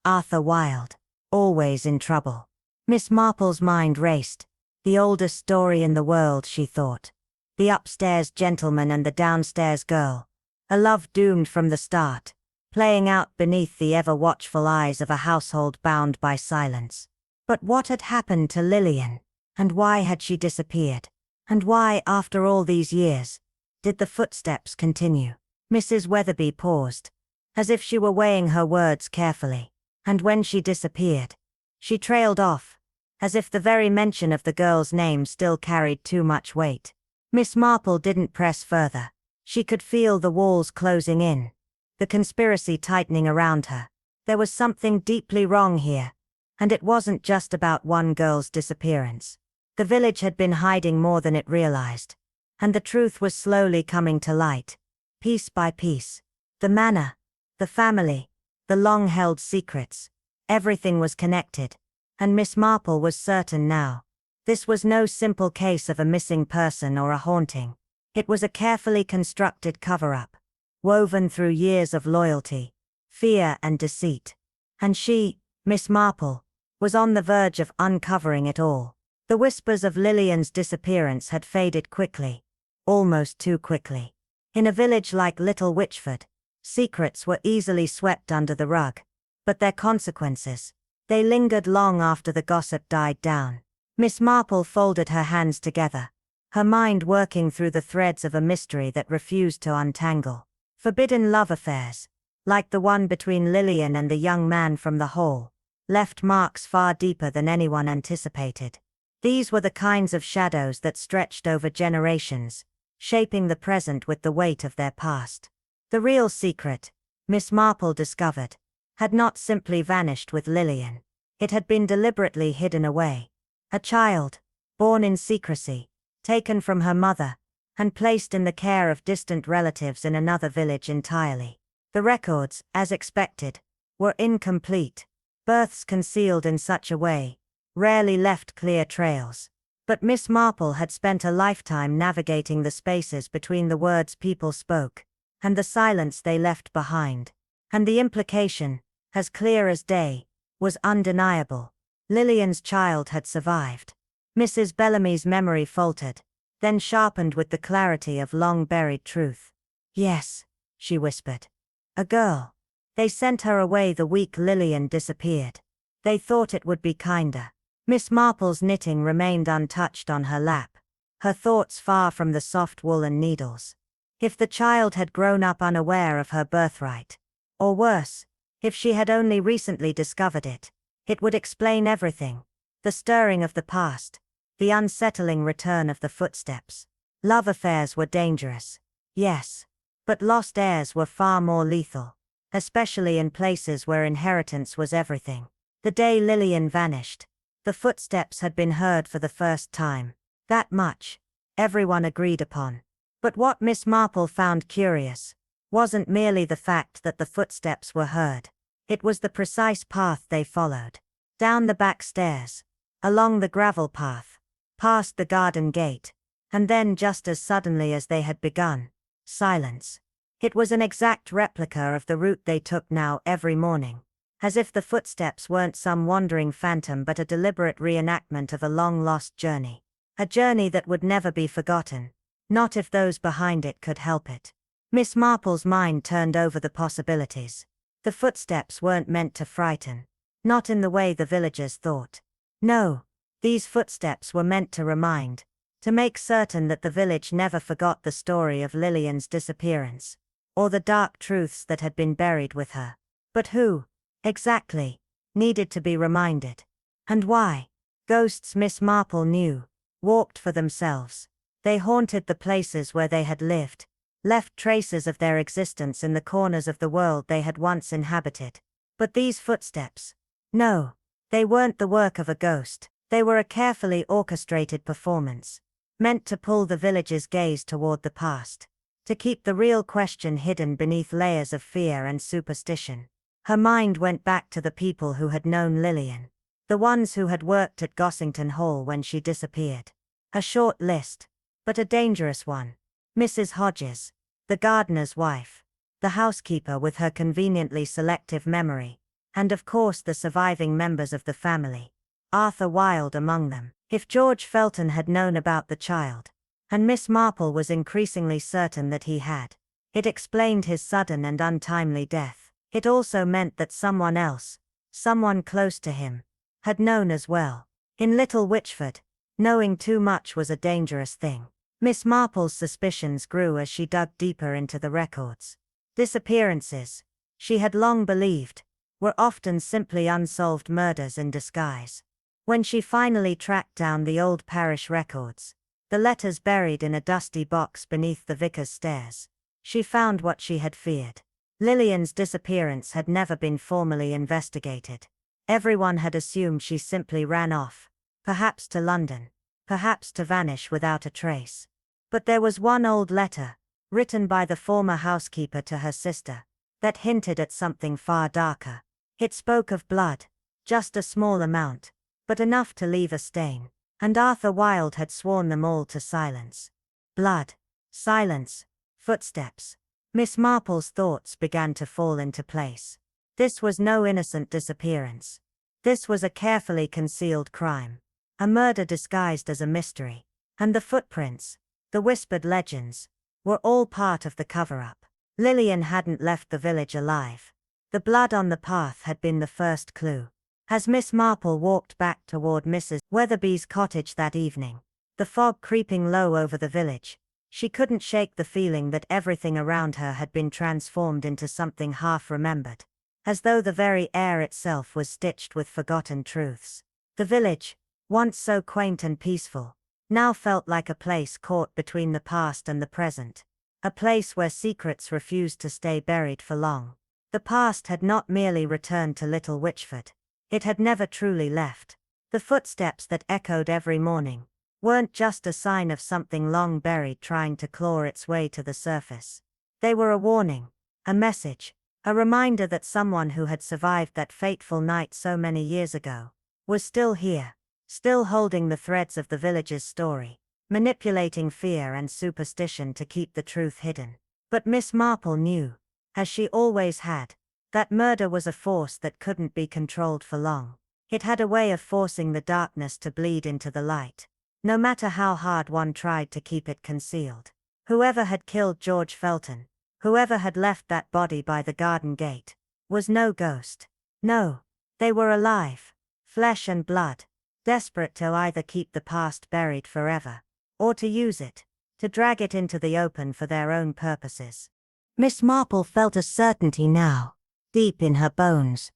Arthur Wilde, always in trouble. Miss Marple's mind raced. The oldest story in the world, she thought. The upstairs gentleman and the downstairs girl. A love doomed from the start, playing out beneath the ever-watchful eyes of a household bound by silence. But what had happened to Lillian? And why had she disappeared? And why, after all these years, did the footsteps continue? Mrs. Weatherby paused, as if she were weighing her words carefully. And when she disappeared, she trailed off, as if the very mention of the girl's name still carried too much weight. Miss Marple didn't press further. She could feel the walls closing in, the conspiracy tightening around her. There was something deeply wrong here, and it wasn't just about one girl's disappearance. The village had been hiding more than it realized, and the truth was slowly coming to light, piece by piece. The manor, the family, the long-held secrets, everything was connected, and Miss Marple was certain now. This was no simple case of a missing person or a haunting. It was a carefully constructed cover-up, woven through years of loyalty, fear and deceit. And she, Miss Marple, was on the verge of uncovering it all. The whispers of Lillian's disappearance had faded quickly, almost too quickly. In a village like Little Witchford, secrets were easily swept under the rug, but their consequences, they lingered long after the gossip died down. Miss Marple folded her hands together, her mind working through the threads of a mystery that refused to untangle. Forbidden love affairs, like the one between Lillian and the young man from the hall, left marks far deeper than anyone anticipated. These were the kinds of shadows that stretched over generations, shaping the present with the weight of their past. The real secret, Miss Marple discovered, had not simply vanished with Lillian. It had been deliberately hidden away. A child, born in secrecy, taken from her mother, and placed in the care of distant relatives in another village entirely. The records, as expected, were incomplete. Births concealed in such a way rarely left clear trails. But Miss Marple had spent a lifetime navigating the spaces between the words people spoke and the silence they left behind. And the implication, as clear as day, was undeniable. Lillian's child had survived. Mrs. Bellamy's memory faltered, then sharpened with the clarity of long-buried truth. Yes, she whispered. A girl. They sent her away the week Lillian disappeared. They thought it would be kinder. Miss Marple's knitting remained untouched on her lap, her thoughts far from the soft woolen needles. If the child had grown up unaware of her birthright, or worse, if she had only recently discovered it, it would explain everything. The stirring of the past, the unsettling return of the footsteps. Love affairs were dangerous, yes, but lost heirs were far more lethal, especially in places where inheritance was everything. The day Lillian vanished, the footsteps had been heard for the first time. That much, everyone agreed upon. But what Miss Marple found curious wasn't merely the fact that the footsteps were heard. It was the precise path they followed. Down the back stairs, along the gravel path, past the garden gate, and then just as suddenly as they had begun, silence. It was an exact replica of the route they took now every morning. as if the footsteps weren't some wandering phantom but a deliberate reenactment of a long-lost journey. A journey that would never be forgotten, not if those behind it could help it. Miss Marple's mind turned over the possibilities. The footsteps weren't meant to frighten, not in the way the villagers thought. No, these footsteps were meant to remind, to make certain that the village never forgot the story of Lillian's disappearance, or the dark truths that had been buried with her. But who, exactly, needed to be reminded? And why? Ghosts, Miss Marple knew, walked for themselves. They haunted the places where they had lived, left traces of their existence in the corners of the world they had once inhabited. But these footsteps? No, they weren't the work of a ghost. They were a carefully orchestrated performance, meant to pull the village's gaze toward the past, to keep the real question hidden beneath layers of fear and superstition. Her mind went back to the people who had known Lillian, the ones who had worked at Gossington Hall when she disappeared. A short list, but a dangerous one. Mrs. Hodges, the gardener's wife, the housekeeper with her conveniently selective memory, and of course the surviving members of the family, Arthur Wilde among them. If George Felton had known about the child, and Miss Marple was increasingly certain that he had, it explained his sudden and untimely death. It also meant that someone else, someone close to him, had known as well. In Little Witchford, knowing too much was a dangerous thing. Miss Marple's suspicions grew as she dug deeper into the records. Disappearances, she had long believed, were often simply unsolved murders in disguise. When she finally tracked down the old parish records, the letters buried in a dusty box beneath the vicar's stairs, she found what she had feared. Lillian's disappearance had never been formally investigated. Everyone had assumed she simply ran off, perhaps to London, perhaps to vanish without a trace. But there was one old letter, written by the former housekeeper to her sister, that hinted at something far darker. It spoke of blood, just a small amount, but enough to leave a stain, and Arthur Wilde had sworn them all to silence. Blood, silence, footsteps. Miss Marple's thoughts began to fall into place. This was no innocent disappearance. This was a carefully concealed crime, a murder disguised as a mystery. And the footprints, the whispered legends, were all part of the cover-up. Lillian hadn't left the village alive. The blood on the path had been the first clue. As Miss Marple walked back toward Mrs. Weatherby's cottage that evening, the fog creeping low over the village, she couldn't shake the feeling that everything around her had been transformed into something half-remembered, as though the very air itself was stitched with forgotten truths. The village, once so quaint and peaceful, now felt like a place caught between the past and the present, a place where secrets refused to stay buried for long. The past had not merely returned to Little Witchford. It had never truly left. The footsteps that echoed every morning weren't just a sign of something long buried trying to claw its way to the surface. They were a warning, a message, a reminder that someone who had survived that fateful night so many years ago was still here, still holding the threads of the village's story, manipulating fear and superstition to keep the truth hidden. But Miss Marple knew, as she always had, that murder was a force that couldn't be controlled for long. It had a way of forcing the darkness to bleed into the light, no matter how hard one tried to keep it concealed. Whoever had killed George Felton, whoever had left that body by the garden gate, was no ghost. No, they were alive, flesh and blood, desperate to either keep the past buried forever, or to use it, to drag it into the open for their own purposes. Miss Marple felt a certainty now, deep in her bones.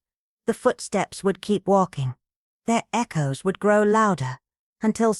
The footsteps would keep walking. Their echoes would grow louder, until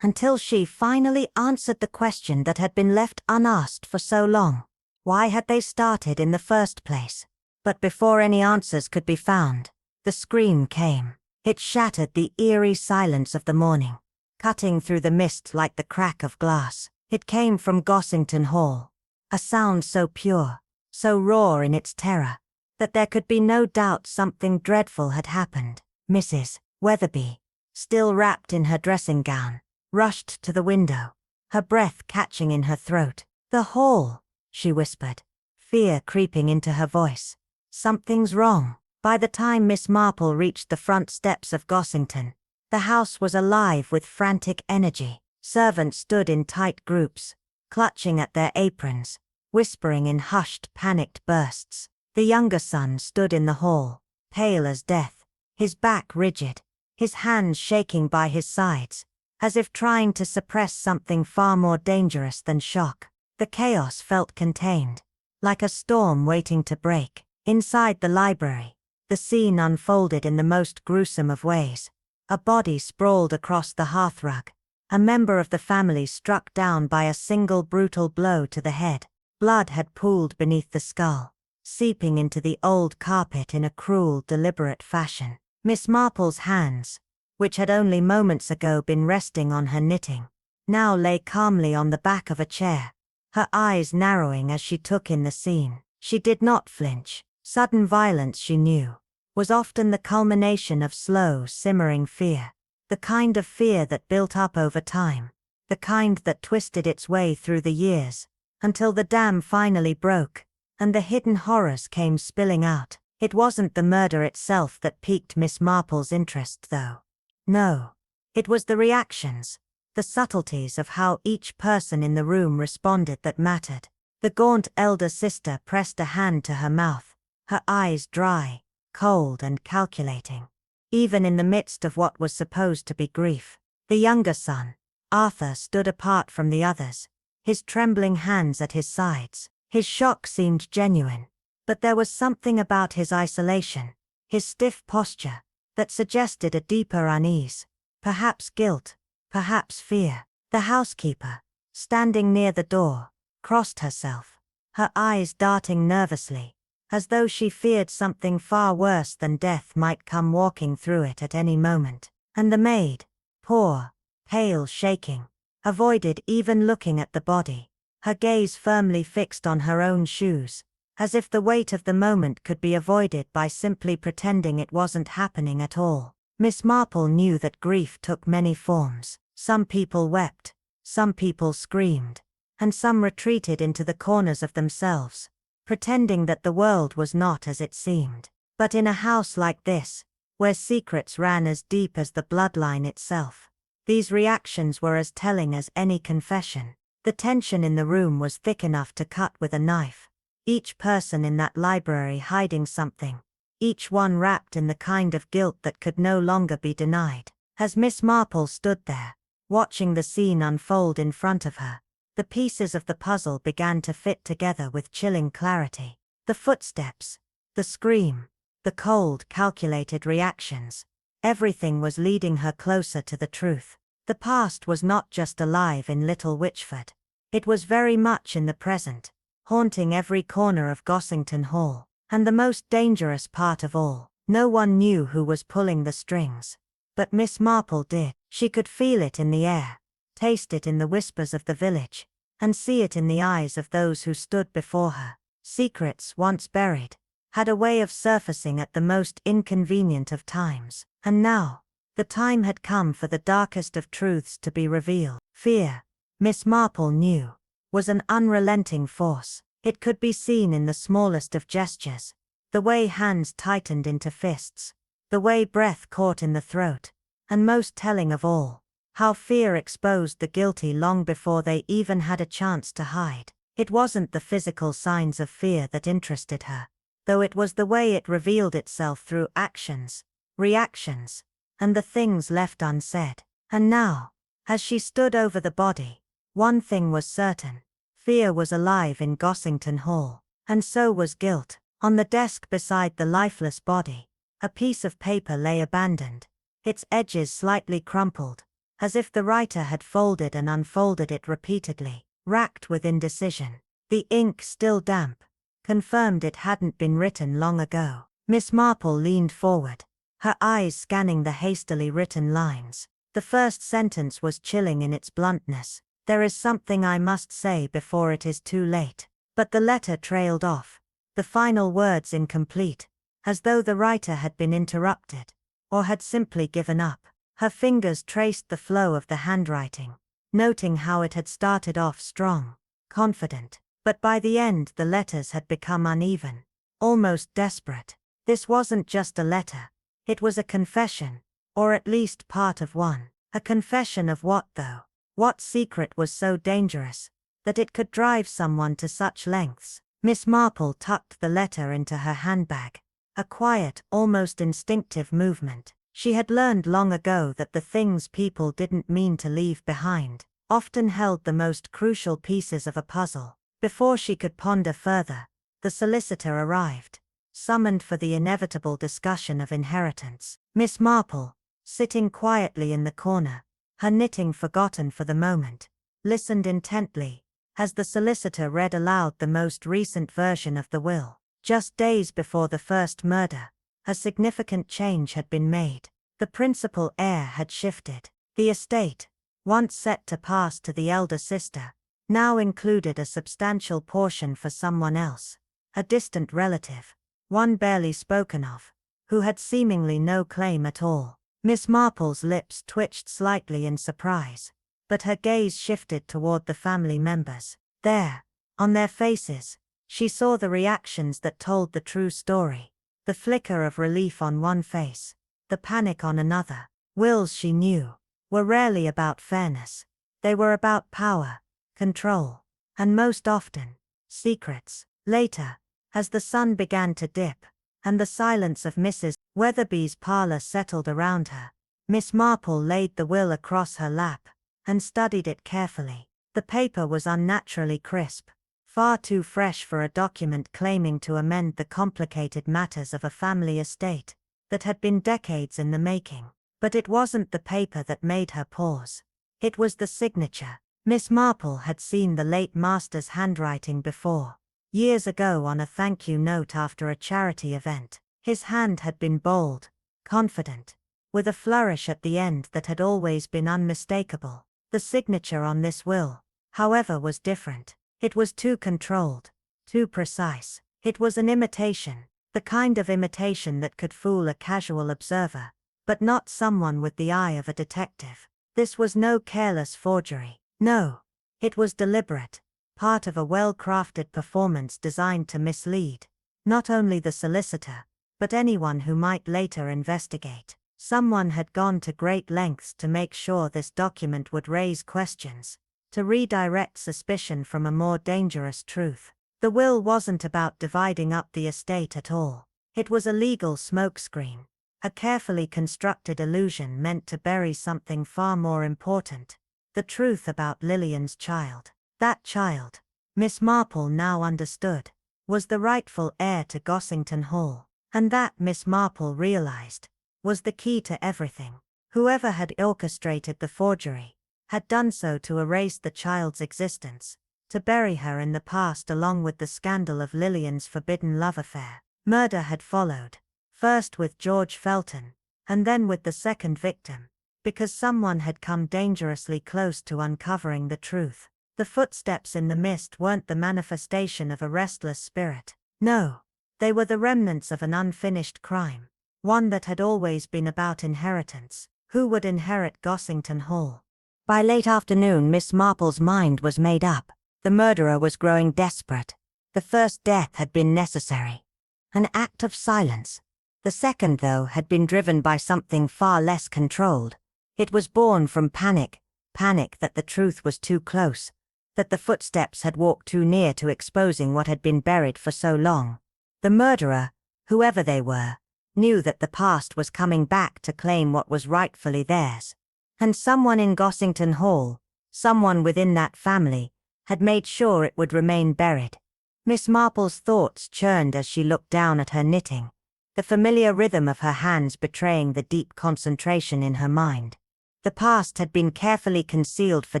she finally answered the question that had been left unasked for so long. Why had they started in the first place? But before any answers could be found, the scream came. It shattered the eerie silence of the morning, cutting through the mist like the crack of glass. It came from Gossington Hall, a sound so pure, so raw in its terror, that there could be no doubt something dreadful had happened. Mrs. Weatherby, still wrapped in her dressing gown, rushed to the window, her breath catching in her throat. "The hall," she whispered, fear creeping into her voice. "Something's wrong." By the time Miss Marple reached the front steps of Gossington, the house was alive with frantic energy. Servants stood in tight groups, clutching at their aprons, whispering in hushed, panicked bursts. The younger son stood in the hall, pale as death, his back rigid, his hands shaking by his sides, as if trying to suppress something far more dangerous than shock. The chaos felt contained, like a storm waiting to break. Inside the library, the scene unfolded in the most gruesome of ways. A body sprawled across the hearthrug, a member of the family struck down by a single brutal blow to the head. Blood had pooled beneath the skull, seeping into the old carpet in a cruel, deliberate fashion. Miss Marple's hands, which had only moments ago been resting on her knitting, now lay calmly on the back of a chair, her eyes narrowing as she took in the scene. She did not flinch. Sudden violence, she knew, was often the culmination of slow, simmering fear. The kind of fear that built up over time, the kind that twisted its way through the years, until the dam finally broke, and the hidden horrors came spilling out. It wasn't the murder itself that piqued Miss Marple's interest, though. No. It was the reactions, the subtleties of how each person in the room responded that mattered. The gaunt elder sister pressed a hand to her mouth, her eyes dry, cold and calculating, even in the midst of what was supposed to be grief. The younger son, Arthur, stood apart from the others, his trembling hands at his sides. His shock seemed genuine, but there was something about his isolation, his stiff posture, that suggested a deeper unease, perhaps guilt, perhaps fear. The housekeeper, standing near the door, crossed herself, her eyes darting nervously, as though she feared something far worse than death might come walking through it at any moment. And the maid, poor, pale, shaking, avoided even looking at the body, her gaze firmly fixed on her own shoes, as if the weight of the moment could be avoided by simply pretending it wasn't happening at all. Miss Marple knew that grief took many forms. Some people wept, some people screamed, and some retreated into the corners of themselves, pretending that the world was not as it seemed. But in a house like this, where secrets ran as deep as the bloodline itself, these reactions were as telling as any confession. The tension in the room was thick enough to cut with a knife. Each person in that library hiding something, each one wrapped in the kind of guilt that could no longer be denied. As Miss Marple stood there, watching the scene unfold in front of her, the pieces of the puzzle began to fit together with chilling clarity. The footsteps, the scream, the cold, calculated reactions, everything was leading her closer to the truth. The past was not just alive in Little Witchford. It was very much in the present, haunting every corner of Gossington Hall. And the most dangerous part of all, no one knew who was pulling the strings. But Miss Marple did. She could feel it in the air, taste it in the whispers of the village, and see it in the eyes of those who stood before her. Secrets, once buried, had a way of surfacing at the most inconvenient of times. And now, the time had come for the darkest of truths to be revealed. Fear, Miss Marple knew, was an unrelenting force. It could be seen in the smallest of gestures, the way hands tightened into fists, the way breath caught in the throat, and most telling of all, how fear exposed the guilty long before they even had a chance to hide. It wasn't the physical signs of fear that interested her, though it was the way it revealed itself through actions, reactions, and the things left unsaid. And now, as she stood over the body, one thing was certain. Fear was alive in Gossington Hall, and so was guilt. On the desk beside the lifeless body, a piece of paper lay abandoned, its edges slightly crumpled, as if the writer had folded and unfolded it repeatedly. Racked with indecision, the ink still damp, confirmed it hadn't been written long ago. Miss Marple leaned forward, her eyes scanning the hastily written lines. The first sentence was chilling in its bluntness. "There is something I must say before it is too late." But the letter trailed off, the final words incomplete, as though the writer had been interrupted, or had simply given up. Her fingers traced the flow of the handwriting, noting how it had started off strong, confident, but by the end the letters had become uneven, almost desperate. This wasn't just a letter. It was a confession, or at least part of one. A confession of what though? What secret was so dangerous that it could drive someone to such lengths? Miss Marple tucked the letter into her handbag. A quiet, almost instinctive movement. She had learned long ago that the things people didn't mean to leave behind often held the most crucial pieces of a puzzle. Before she could ponder further, the solicitor arrived, summoned for the inevitable discussion of inheritance. Miss Marple, sitting quietly in the corner, her knitting forgotten for the moment, listened intently as the solicitor read aloud the most recent version of the will. Just days before the first murder, a significant change had been made. The principal heir had shifted. The estate, once set to pass to the elder sister, now included a substantial portion for someone else, a distant relative, one barely spoken of, who had seemingly no claim at all. Miss Marple's lips twitched slightly in surprise, but her gaze shifted toward the family members. There, on their faces, she saw the reactions that told the true story. The flicker of relief on one face, the panic on another. Wills, she knew, were rarely about fairness. They were about power, control, and most often, secrets. Later, as the sun began to dip, and the silence of Mrs. Weatherby's parlor settled around her, Miss Marple laid the will across her lap, and studied it carefully. The paper was unnaturally crisp, far too fresh for a document claiming to amend the complicated matters of a family estate that had been decades in the making. But it wasn't the paper that made her pause. It was the signature. Miss Marple had seen the late master's handwriting before, years ago on a thank you note after a charity event. His hand had been bold, confident, with a flourish at the end that had always been unmistakable. The signature on this will, however, was different. It was too controlled, too precise. It was an imitation, the kind of imitation that could fool a casual observer, but not someone with the eye of a detective. This was no careless forgery. No, it was deliberate, part of a well-crafted performance designed to mislead not only the solicitor, but anyone who might later investigate. Someone had gone to great lengths to make sure this document would raise questions, to redirect suspicion from a more dangerous truth. The will wasn't about dividing up the estate at all. It was a legal smokescreen, a carefully constructed illusion meant to bury something far more important: the truth about Lillian's child. That child, Miss Marple now understood, was the rightful heir to Gossington Hall. And that, Miss Marple realized, was the key to everything. Whoever had orchestrated the forgery had done so to erase the child's existence, to bury her in the past along with the scandal of Lillian's forbidden love affair. Murder had followed, first with George Felton, and then with the second victim, because someone had come dangerously close to uncovering the truth. The footsteps in the mist weren't the manifestation of a restless spirit. No, they were the remnants of an unfinished crime, one that had always been about inheritance. Who would inherit Gossington Hall? By late afternoon, Miss Marple's mind was made up. The murderer was growing desperate. The first death had been necessary, an act of silence. The second, though, had been driven by something far less controlled. It was born from panic that the truth was too close, that the footsteps had walked too near to exposing what had been buried for so long. The murderer, whoever they were, knew that the past was coming back to claim what was rightfully theirs. And someone in Gossington Hall, someone within that family, had made sure it would remain buried. Miss Marple's thoughts churned as she looked down at her knitting, the familiar rhythm of her hands betraying the deep concentration in her mind. The past had been carefully concealed for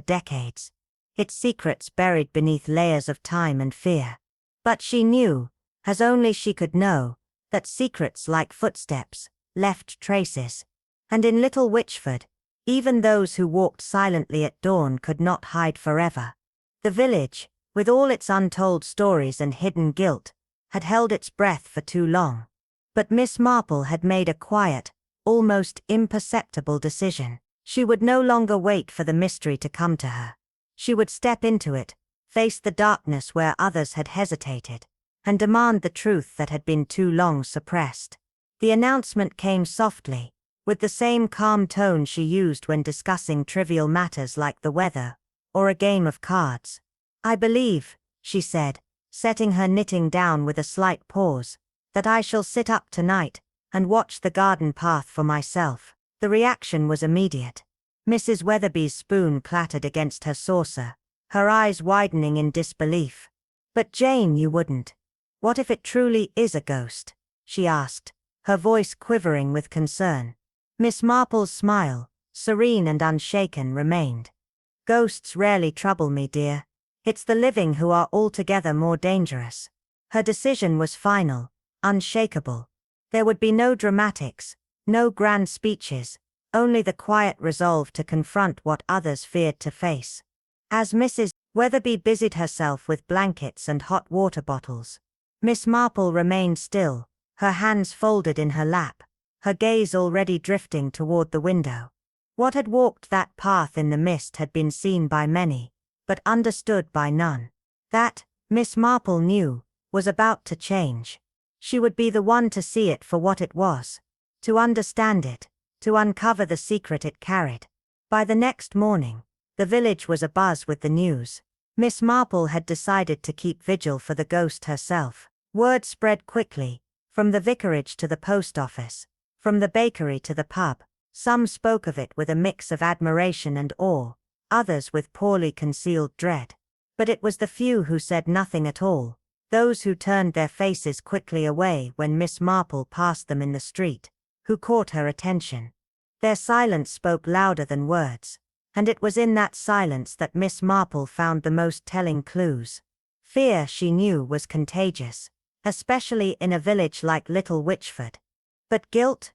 decades, its secrets buried beneath layers of time and fear. But she knew, as only she could know, that secrets like footsteps left traces. And in Little Witchford, even those who walked silently at dawn could not hide forever. The village, with all its untold stories and hidden guilt, had held its breath for too long. But Miss Marple had made a quiet, almost imperceptible decision. She would no longer wait for the mystery to come to her. She would step into it, face the darkness where others had hesitated, and demand the truth that had been too long suppressed. The announcement came softly, with the same calm tone she used when discussing trivial matters like the weather or a game of cards. "I believe," she said, setting her knitting down with a slight pause, "that I shall sit up tonight and watch the garden path for myself." The reaction was immediate. Mrs. Weatherby's spoon clattered against her saucer, her eyes widening in disbelief. "But Jane, you wouldn't. What if it truly is a ghost?" she asked, her voice quivering with concern. Miss Marple's smile, serene and unshaken, remained. "Ghosts rarely trouble me, dear. It's the living who are altogether more dangerous." Her decision was final, unshakable. There would be no dramatics, no grand speeches, only the quiet resolve to confront what others feared to face. As Mrs. Weatherby busied herself with blankets and hot water bottles, Miss Marple remained still, her hands folded in her lap, her gaze already drifting toward the window. What had walked that path in the mist had been seen by many, but understood by none. That, Miss Marple knew, was about to change. She would be the one to see it for what it was, to understand it, to uncover the secret it carried. By the next morning, the village was abuzz with the news. Miss Marple had decided to keep vigil for the ghost herself. Word spread quickly, from the vicarage to the post office, from the bakery to the pub. Some spoke of it with a mix of admiration and awe, others with poorly concealed dread. But it was the few who said nothing at all, those who turned their faces quickly away when Miss Marple passed them in the street, who caught her attention. Their silence spoke louder than words, and it was in that silence that Miss Marple found the most telling clues. Fear, she knew, was contagious, especially in a village like Little Witchford. But guilt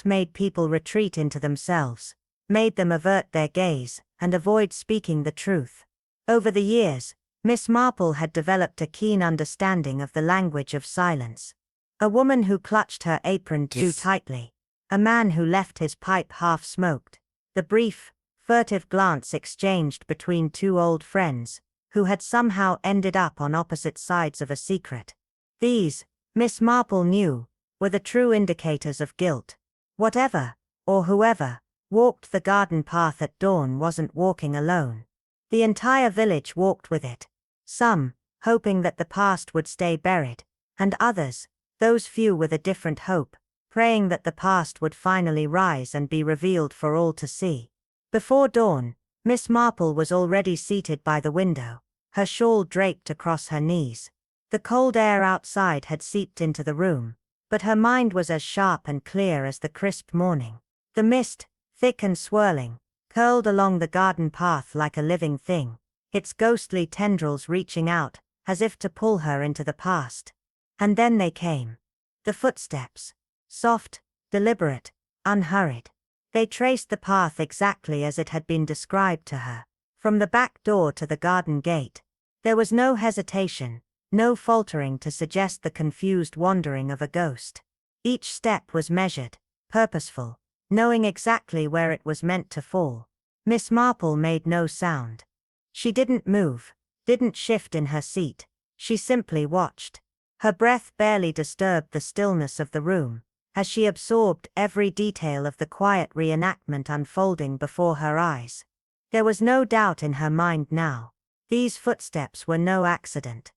made people retreat into themselves, made them avert their gaze and avoid speaking the truth. Over the years, Miss Marple had developed a keen understanding of the language of silence. A woman who clutched her apron too tightly, a man who left his pipe half-smoked, the brief, furtive glance exchanged between two old friends, who had somehow ended up on opposite sides of a secret. These, Miss Marple knew, were the true indicators of guilt. Whatever, or whoever, walked the garden path at dawn wasn't walking alone. The entire village walked with it. Some, hoping that the past would stay buried, and others, those few with a different hope, praying that the past would finally rise and be revealed for all to see. Before dawn, Miss Marple was already seated by the window, her shawl draped across her knees. The cold air outside had seeped into the room, but her mind was as sharp and clear as the crisp morning. The mist, thick and swirling, curled along the garden path like a living thing, its ghostly tendrils reaching out, as if to pull her into the past. And then they came. The footsteps. Soft, deliberate, unhurried. They traced the path exactly as it had been described to her, from the back door to the garden gate. There was no hesitation, no faltering to suggest the confused wandering of a ghost. Each step was measured, purposeful, knowing exactly where it was meant to fall. Miss Marple made no sound. She didn't move, didn't shift in her seat. She simply watched. Her breath barely disturbed the stillness of the room, as she absorbed every detail of the quiet reenactment unfolding before her eyes. There was no doubt in her mind now. These footsteps were no accident.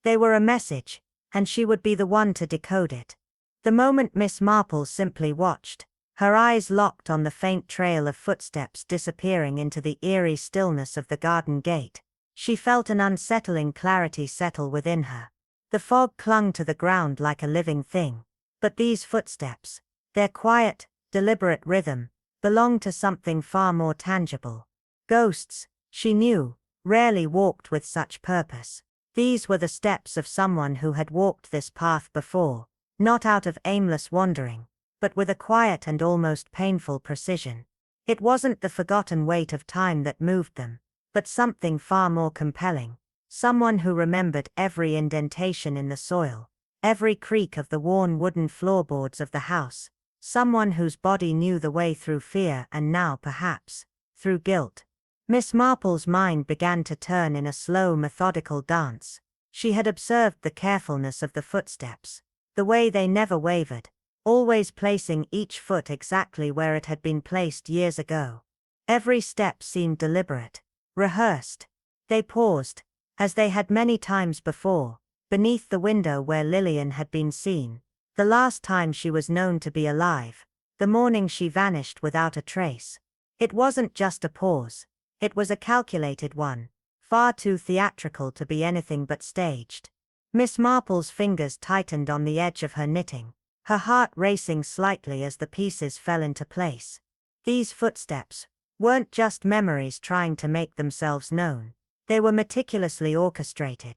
They were a message, and she would be the one to decode it. The moment Miss Marple simply watched, her eyes locked on the faint trail of footsteps disappearing into the eerie stillness of the garden gate, she felt an unsettling clarity settle within her. The fog clung to the ground like a living thing. But these footsteps, their quiet, deliberate rhythm, belonged to something far more tangible. Ghosts, she knew, rarely walked with such purpose. These were the steps of someone who had walked this path before, not out of aimless wandering, but with a quiet and almost painful precision. It wasn't the forgotten weight of time that moved them, but something far more compelling. Someone who remembered every indentation in the soil, every creak of the worn wooden floorboards of the house. Someone whose body knew the way through fear and now perhaps, through guilt. Miss Marple's mind began to turn in a slow, methodical dance. She had observed the carefulness of the footsteps, the way they never wavered, always placing each foot exactly where it had been placed years ago. Every step seemed deliberate, rehearsed. They paused, as they had many times before, beneath the window where Lillian had been seen, the last time she was known to be alive, the morning she vanished without a trace. It wasn't just a pause, it was a calculated one, far too theatrical to be anything but staged. Miss Marple's fingers tightened on the edge of her knitting, her heart racing slightly as the pieces fell into place. These footsteps weren't just memories trying to make themselves known. They were meticulously orchestrated.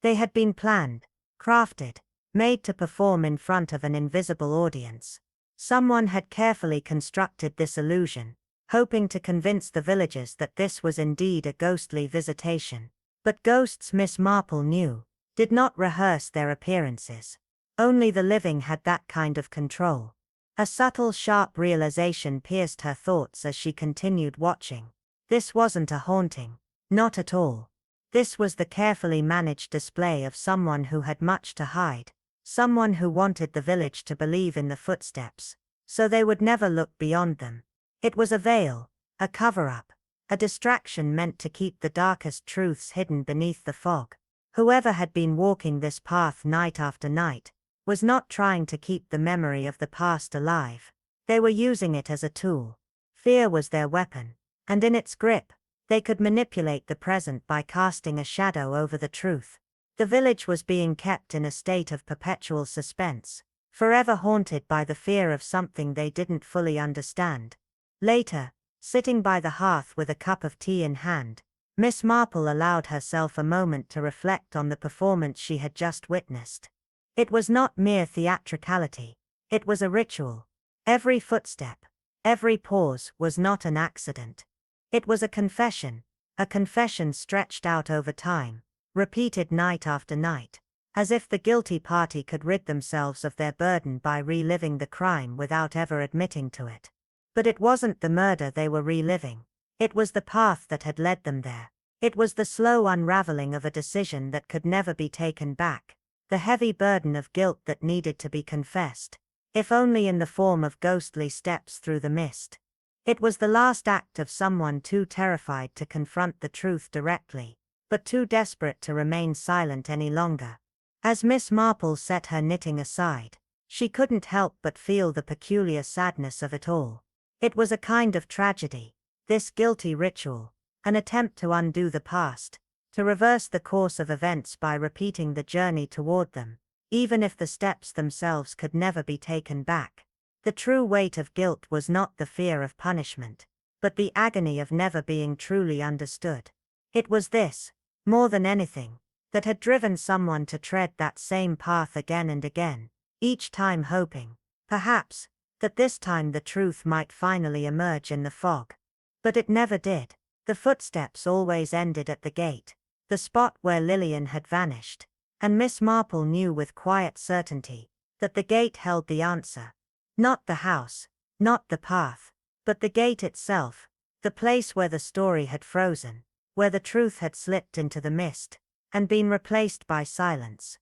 They had been planned, crafted, made to perform in front of an invisible audience. Someone had carefully constructed this illusion, hoping to convince the villagers that this was indeed a ghostly visitation. But ghosts, Miss Marple knew, did not rehearse their appearances. Only the living had that kind of control. A subtle, sharp realization pierced her thoughts as she continued watching. This wasn't a haunting. Not at all. This was the carefully managed display of someone who had much to hide. Someone who wanted the village to believe in the footsteps, so they would never look beyond them. It was a veil, a cover-up, a distraction meant to keep the darkest truths hidden beneath the fog. Whoever had been walking this path night after night was not trying to keep the memory of the past alive. They were using it as a tool. Fear was their weapon, and in its grip, they could manipulate the present by casting a shadow over the truth. The village was being kept in a state of perpetual suspense, forever haunted by the fear of something they didn't fully understand. Later, sitting by the hearth with a cup of tea in hand, Miss Marple allowed herself a moment to reflect on the performance she had just witnessed. It was not mere theatricality, it was a ritual. Every footstep, every pause was not an accident. It was a confession stretched out over time, repeated night after night, as if the guilty party could rid themselves of their burden by reliving the crime without ever admitting to it. But it wasn't the murder they were reliving. It was the path that had led them there. It was the slow unraveling of a decision that could never be taken back, the heavy burden of guilt that needed to be confessed, if only in the form of ghostly steps through the mist. It was the last act of someone too terrified to confront the truth directly, but too desperate to remain silent any longer. As Miss Marple set her knitting aside, she couldn't help but feel the peculiar sadness of it all. It was a kind of tragedy, this guilty ritual, an attempt to undo the past, to reverse the course of events by repeating the journey toward them, even if the steps themselves could never be taken back. The true weight of guilt was not the fear of punishment, but the agony of never being truly understood. It was this, more than anything, that had driven someone to tread that same path again and again, each time hoping, perhaps, that this time the truth might finally emerge in the fog. But it never did. The footsteps always ended at the gate, the spot where Lillian had vanished, and Miss Marple knew with quiet certainty that the gate held the answer. Not the house, not the path, but the gate itself, the place where the story had frozen, where the truth had slipped into the mist, and been replaced by silence.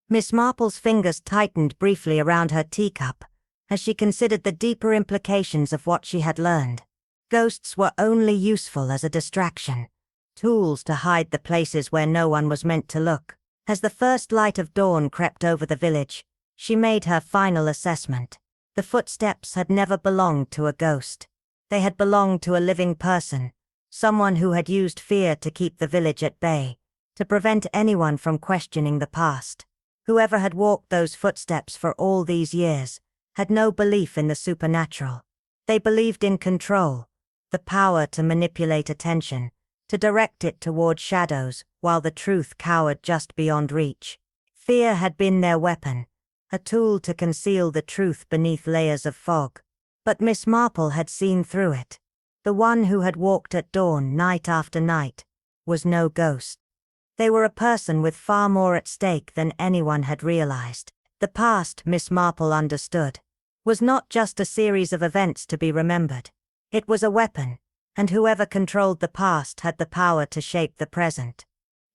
Miss Marple's fingers tightened briefly around her teacup, as she considered the deeper implications of what she had learned. Ghosts were only useful as a distraction, tools to hide the places where no one was meant to look. As the first light of dawn crept over the village, she made her final assessment. The footsteps had never belonged to a ghost. They had belonged to a living person, someone who had used fear to keep the village at bay, to prevent anyone from questioning the past. Whoever had walked those footsteps for all these years had no belief in the supernatural. They believed in control, the power to manipulate attention, to direct it toward shadows while the truth cowered just beyond reach. Fear had been their weapon, a tool to conceal the truth beneath layers of fog. But Miss Marple had seen through it. The one who had walked at dawn night after night was no ghost. They were a person with far more at stake than anyone had realized. The past, Miss Marple understood, was not just a series of events to be remembered. It was a weapon, and whoever controlled the past had the power to shape the present.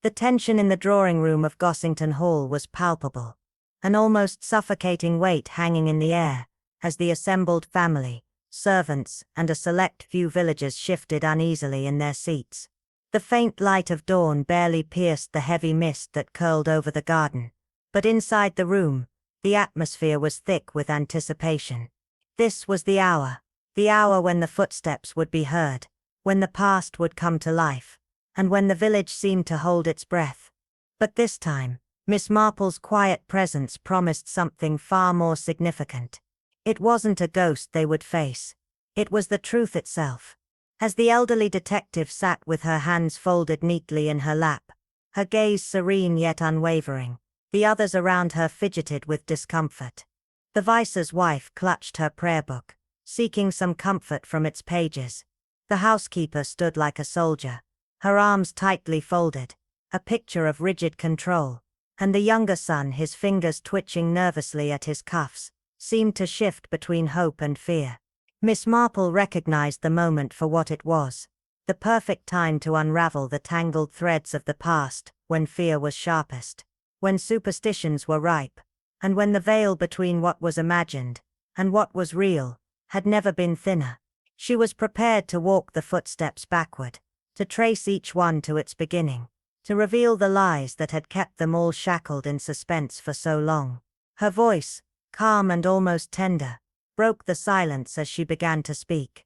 The tension in the drawing room of Gossington Hall was palpable, an almost suffocating weight hanging in the air, as the assembled family, servants, and a select few villagers shifted uneasily in their seats. The faint light of dawn barely pierced the heavy mist that curled over the garden, but inside the room, the atmosphere was thick with anticipation. This was the hour when the footsteps would be heard, when the past would come to life, and when the village seemed to hold its breath. But this time, Miss Marple's quiet presence promised something far more significant. It wasn't a ghost they would face. It was the truth itself. As the elderly detective sat with her hands folded neatly in her lap, her gaze serene yet unwavering, the others around her fidgeted with discomfort. The vice's wife clutched her prayer book, seeking some comfort from its pages. The housekeeper stood like a soldier, her arms tightly folded, a picture of rigid control, and the younger son, his fingers twitching nervously at his cuffs, seemed to shift between hope and fear. Miss Marple recognized the moment for what it was, the perfect time to unravel the tangled threads of the past, when fear was sharpest, when superstitions were ripe, and when the veil between what was imagined and what was real had never been thinner. She was prepared to walk the footsteps backward, to trace each one to its beginning, to reveal the lies that had kept them all shackled in suspense for so long. Her voice, calm and almost tender, broke the silence as she began to speak.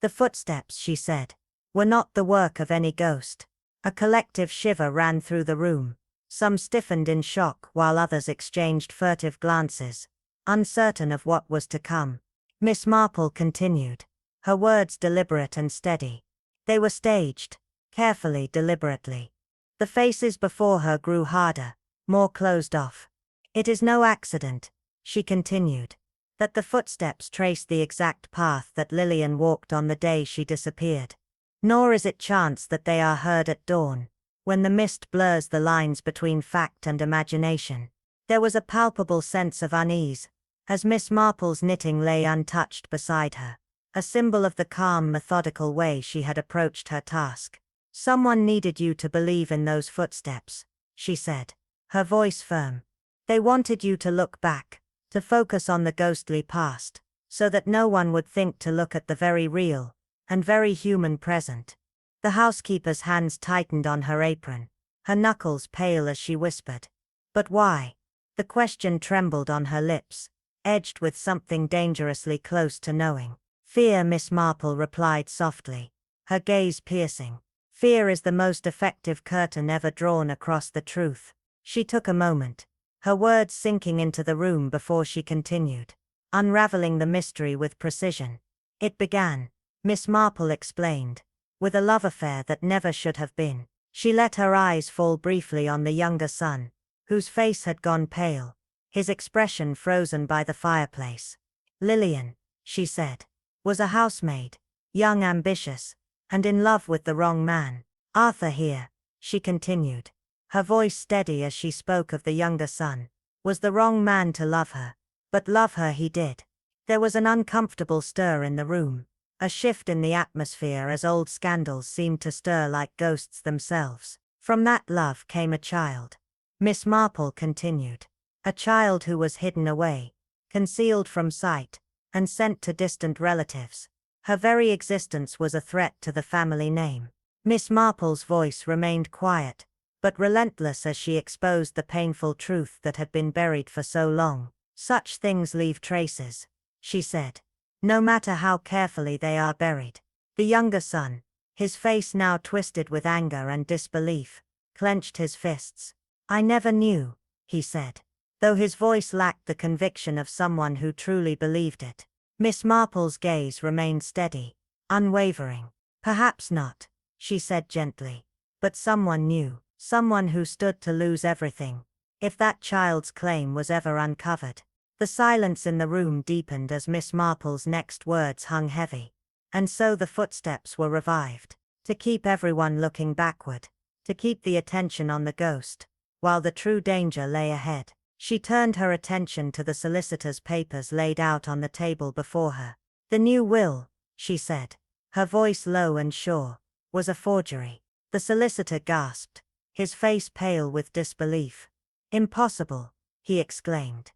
The footsteps, she said, were not the work of any ghost. A collective shiver ran through the room. Some stiffened in shock while others exchanged furtive glances, uncertain of what was to come. Miss Marple continued, her words deliberate and steady. They were staged, carefully, deliberately. The faces before her grew harder, more closed off. It is no accident, she continued, that the footsteps traced the exact path that Lillian walked on the day she disappeared. Nor is it chance that they are heard at dawn, when the mist blurs the lines between fact and imagination. There was a palpable sense of unease, as Miss Marple's knitting lay untouched beside her, a symbol of the calm, methodical way she had approached her task. "Someone needed you to believe in those footsteps," she said, her voice firm. "They wanted you to look back, to focus on the ghostly past, so that no one would think to look at the very real and very human present." The housekeeper's hands tightened on her apron, her knuckles pale as she whispered, "But why?" The question trembled on her lips, edged with something dangerously close to knowing. "Fear," Miss Marple replied softly, her gaze piercing. "Fear is the most effective curtain ever drawn across the truth." She took a moment, her words sinking into the room before she continued, unraveling the mystery with precision. "It began," Miss Marple explained, "with a love affair that never should have been." She let her eyes fall briefly on the younger son, whose face had gone pale, his expression frozen by the fireplace. "Lillian," she said, "was a housemaid, young, ambitious, and in love with the wrong man. Arthur here," she continued, her voice steady as she spoke of the younger son, "was the wrong man to love her, but love her he did." There was an uncomfortable stir in the room, a shift in the atmosphere as old scandals seemed to stir like ghosts themselves. "From that love came a child," Miss Marple continued, "a child who was hidden away, concealed from sight, and sent to distant relatives. Her very existence was a threat to the family name." Miss Marple's voice remained quiet, but relentless as she exposed the painful truth that had been buried for so long. "Such things leave traces," she said, "no matter how carefully they are buried." The younger son, his face now twisted with anger and disbelief, clenched his fists. "I never knew," he said, though his voice lacked the conviction of someone who truly believed it. Miss Marple's gaze remained steady, unwavering. "Perhaps not," she said gently, "but someone knew, someone who stood to lose everything, if that child's claim was ever uncovered." The silence in the room deepened as Miss Marple's next words hung heavy. And so the footsteps were revived, to keep everyone looking backward, to keep the attention on the ghost, while the true danger lay ahead. She turned her attention to the solicitor's papers laid out on the table before her. "The new will," she said, her voice low and sure, "was a forgery." The solicitor gasped. his face pale with disbelief. "Impossible," he exclaimed.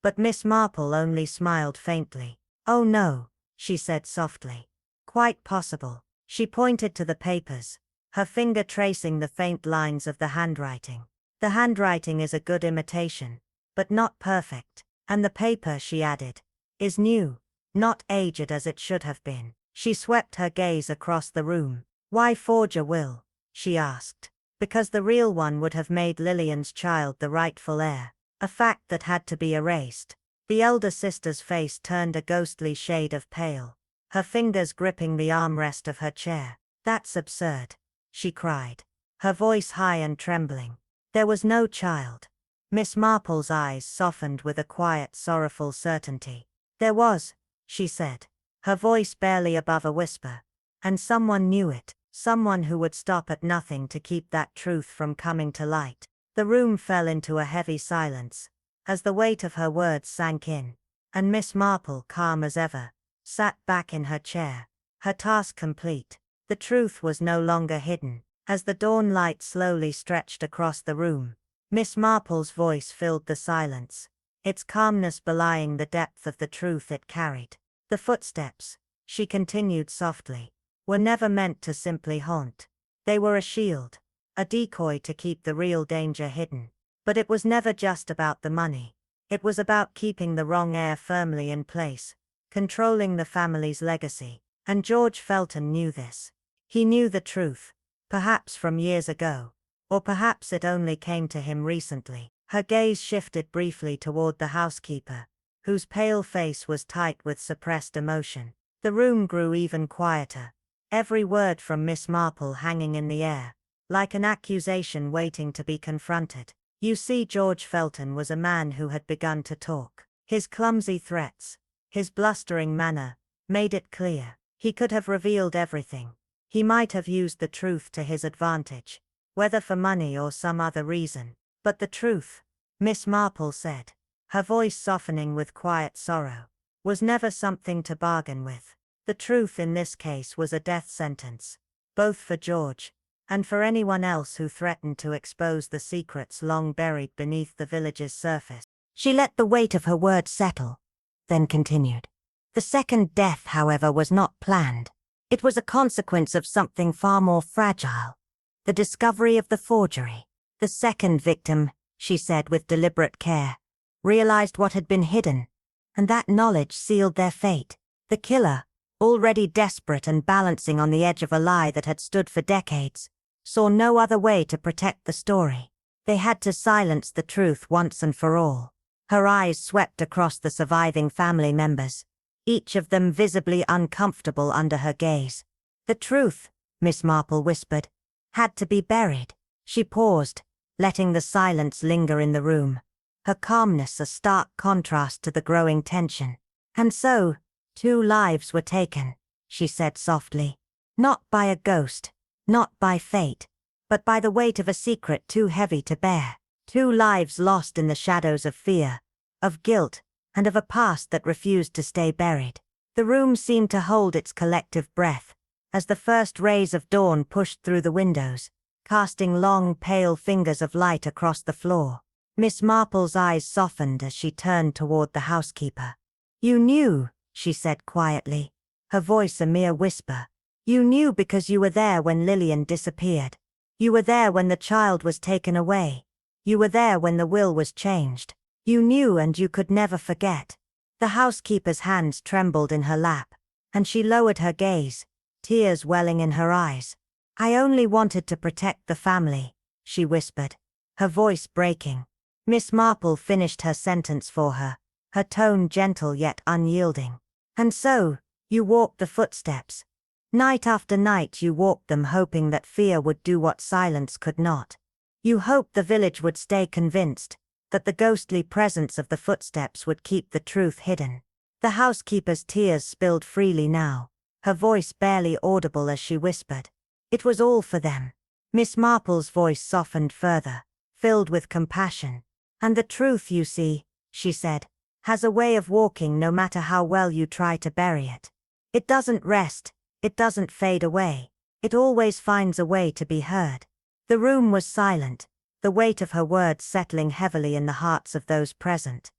But Miss Marple only smiled faintly. "Oh no," she said softly. "Quite possible." She pointed to the papers, her finger tracing the faint lines of the handwriting. "The handwriting is a good imitation, but not perfect. And the paper," she added, "is new, not aged as it should have been." She swept her gaze across the room. "Why forge a will?" she asked. "Because the real one would have made Lillian's child the rightful heir, a fact that had to be erased." The elder sister's face turned a ghostly shade of pale, her fingers gripping the armrest of her chair. "That's absurd," she cried, her voice high and trembling. "There was no child." Miss Marple's eyes softened with a quiet, sorrowful certainty. "There was," she said, her voice barely above a whisper. "And someone knew it, someone who would stop at nothing to keep that truth from coming to light." The room fell into a heavy silence, as the weight of her words sank in, and Miss Marple, calm as ever, sat back in her chair, her task complete. The truth was no longer hidden. As the dawn light slowly stretched across the room, Miss Marple's voice filled the silence, its calmness belying the depth of the truth it carried. "The footsteps," she continued softly, "were never meant to simply haunt. They were a shield, a decoy to keep the real danger hidden. But it was never just about the money. It was about keeping the wrong heir firmly in place, controlling the family's legacy. And George Felton knew this. He knew the truth, perhaps from years ago, or perhaps it only came to him recently." Her gaze shifted briefly toward the housekeeper, whose pale face was tight with suppressed emotion. The room grew even quieter, every word from Miss Marple hanging in the air, like an accusation waiting to be confronted. "You see, George Felton was a man who had begun to talk. His clumsy threats, his blustering manner, made it clear. He could have revealed everything. He might have used the truth to his advantage, whether for money or some other reason. But the truth," Miss Marple said, her voice softening with quiet sorrow, "was never something to bargain with. The truth in this case was a death sentence, both for George and for anyone else who threatened to expose the secrets long buried beneath the village's surface." She let the weight of her words settle, then continued. "The second death, however, was not planned. It was a consequence of something far more fragile, the discovery of the forgery. The second victim," she said with deliberate care, "realized what had been hidden, and that knowledge sealed their fate. The killer, already desperate and balancing on the edge of a lie that had stood for decades, saw no other way to protect the story. They had to silence the truth once and for all." Her eyes swept across the surviving family members, each of them visibly uncomfortable under her gaze. "The truth," Miss Marple whispered, "had to be buried." She paused, letting the silence linger in the room, her calmness a stark contrast to the growing tension. "And so, 2 lives were taken," she said softly. "Not by a ghost, not by fate, but by the weight of a secret too heavy to bear. 2 lives lost in the shadows of fear, of guilt, and of a past that refused to stay buried." The room seemed to hold its collective breath, as the first rays of dawn pushed through the windows, casting long, pale fingers of light across the floor. Miss Marple's eyes softened as she turned toward the housekeeper. "You knew," she said quietly, her voice a mere whisper. "You knew because you were there when Lillian disappeared. You were there when the child was taken away. You were there when the will was changed. You knew, and you could never forget." The housekeeper's hands trembled in her lap, and she lowered her gaze, tears welling in her eyes. "I only wanted to protect the family," she whispered, her voice breaking. Miss Marple finished her sentence for her, her tone gentle yet unyielding. "And so, you walked the footsteps. Night after night you walked them, hoping that fear would do what silence could not. You hoped the village would stay convinced, that the ghostly presence of the footsteps would keep the truth hidden." The housekeeper's tears spilled freely now, her voice barely audible as she whispered, "It was all for them." Miss Marple's voice softened further, filled with compassion. "And the truth, you see," she said, "has a way of walking no matter how well you try to bury it. It doesn't rest, it doesn't fade away, it always finds a way to be heard." The room was silent, the weight of her words settling heavily in the hearts of those present.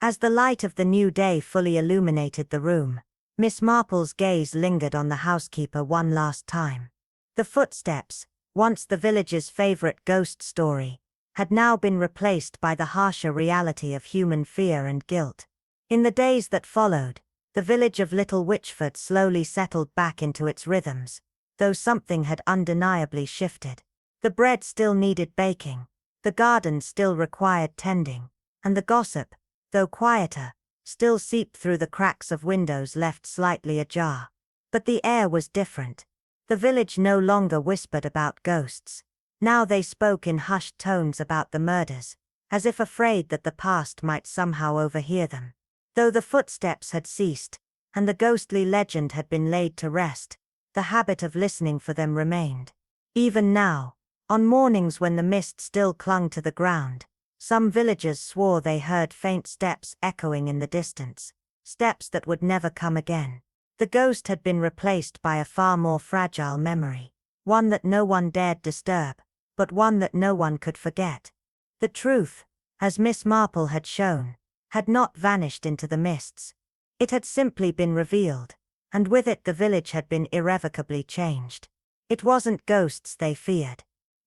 As the light of the new day fully illuminated the room, Miss Marple's gaze lingered on the housekeeper one last time. The footsteps, once the village's favorite ghost story, had now been replaced by the harsher reality of human fear and guilt. In the days that followed, the village of Little Witchford slowly settled back into its rhythms, though something had undeniably shifted. The bread still needed baking, the garden still required tending, and the gossip, though quieter, still seeped through the cracks of windows left slightly ajar. But the air was different. The village no longer whispered about ghosts. Now they spoke in hushed tones about the murders, as if afraid that the past might somehow overhear them. Though the footsteps had ceased, and the ghostly legend had been laid to rest, the habit of listening for them remained. Even now, on mornings when the mist still clung to the ground, some villagers swore they heard faint steps echoing in the distance, steps that would never come again. The ghost had been replaced by a far more fragile memory, one that no one dared disturb, but one that no one could forget. The truth, as Miss Marple had shown, had not vanished into the mists. It had simply been revealed, and with it the village had been irrevocably changed. It wasn't ghosts they feared.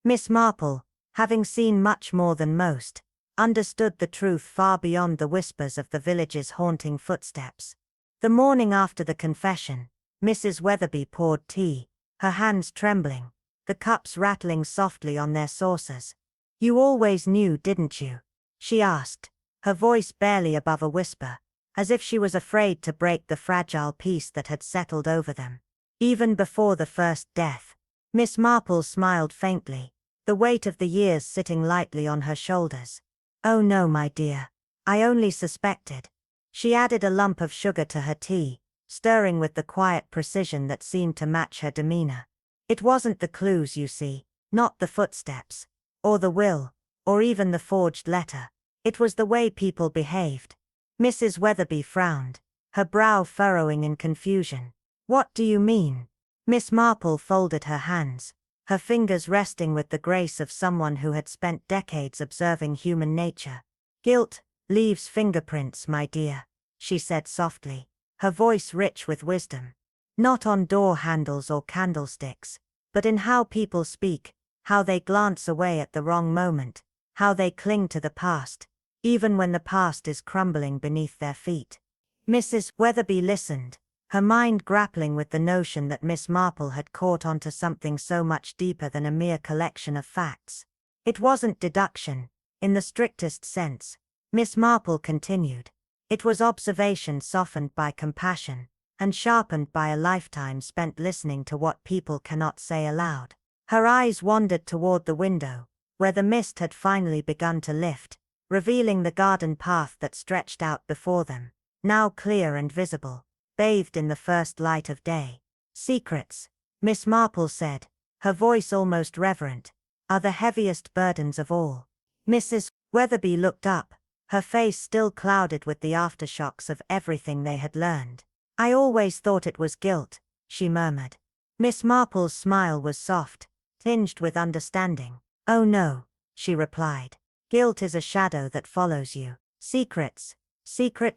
Miss Marple, having seen much more than most, understood the truth far beyond the whispers of the village's haunting footsteps. The morning after the confession, Mrs. Weatherby poured tea, her hands trembling, the cups rattling softly on their saucers. "You always knew, didn't you?" she asked, her voice barely above a whisper, as if she was afraid to break the fragile peace that had settled over them. Even before the first death, Miss Marple smiled faintly, the weight of the years sitting lightly on her shoulders. "Oh no, my dear. I only suspected." She added a lump of sugar to her tea, stirring with the quiet precision that seemed to match her demeanor. "It wasn't the clues, you see, not the footsteps, or the will, or even the forged letter. It was the way people behaved." Mrs. Weatherby frowned, her brow furrowing in confusion. "What do you mean?" Miss Marple folded her hands, her fingers resting with the grace of someone who had spent decades observing human nature. "Guilt leaves fingerprints, my dear," she said softly, her voice rich with wisdom. "Not on door handles or candlesticks, but in how people speak, how they glance away at the wrong moment, how they cling to the past, even when the past is crumbling beneath their feet." Mrs. Weatherby listened, her mind grappling with the notion that Miss Marple had caught onto something so much deeper than a mere collection of facts. It wasn't deduction, in the strictest sense, Miss Marple continued. It was observation softened by compassion, and sharpened by a lifetime spent listening to what people cannot say aloud. Her eyes wandered toward the window, where the mist had finally begun to lift, revealing the garden path that stretched out before them, now clear and visible, bathed in the first light of day. "Secrets," Miss Marple said, her voice almost reverent, "are the heaviest burdens of all." Mrs. Weatherby looked up, her face still clouded with the aftershocks of everything they had learned. "I always thought it was guilt," she murmured. Miss Marple's smile was soft, tinged with understanding. "Oh no," she replied. "Guilt is a shadow that follows you. Secrets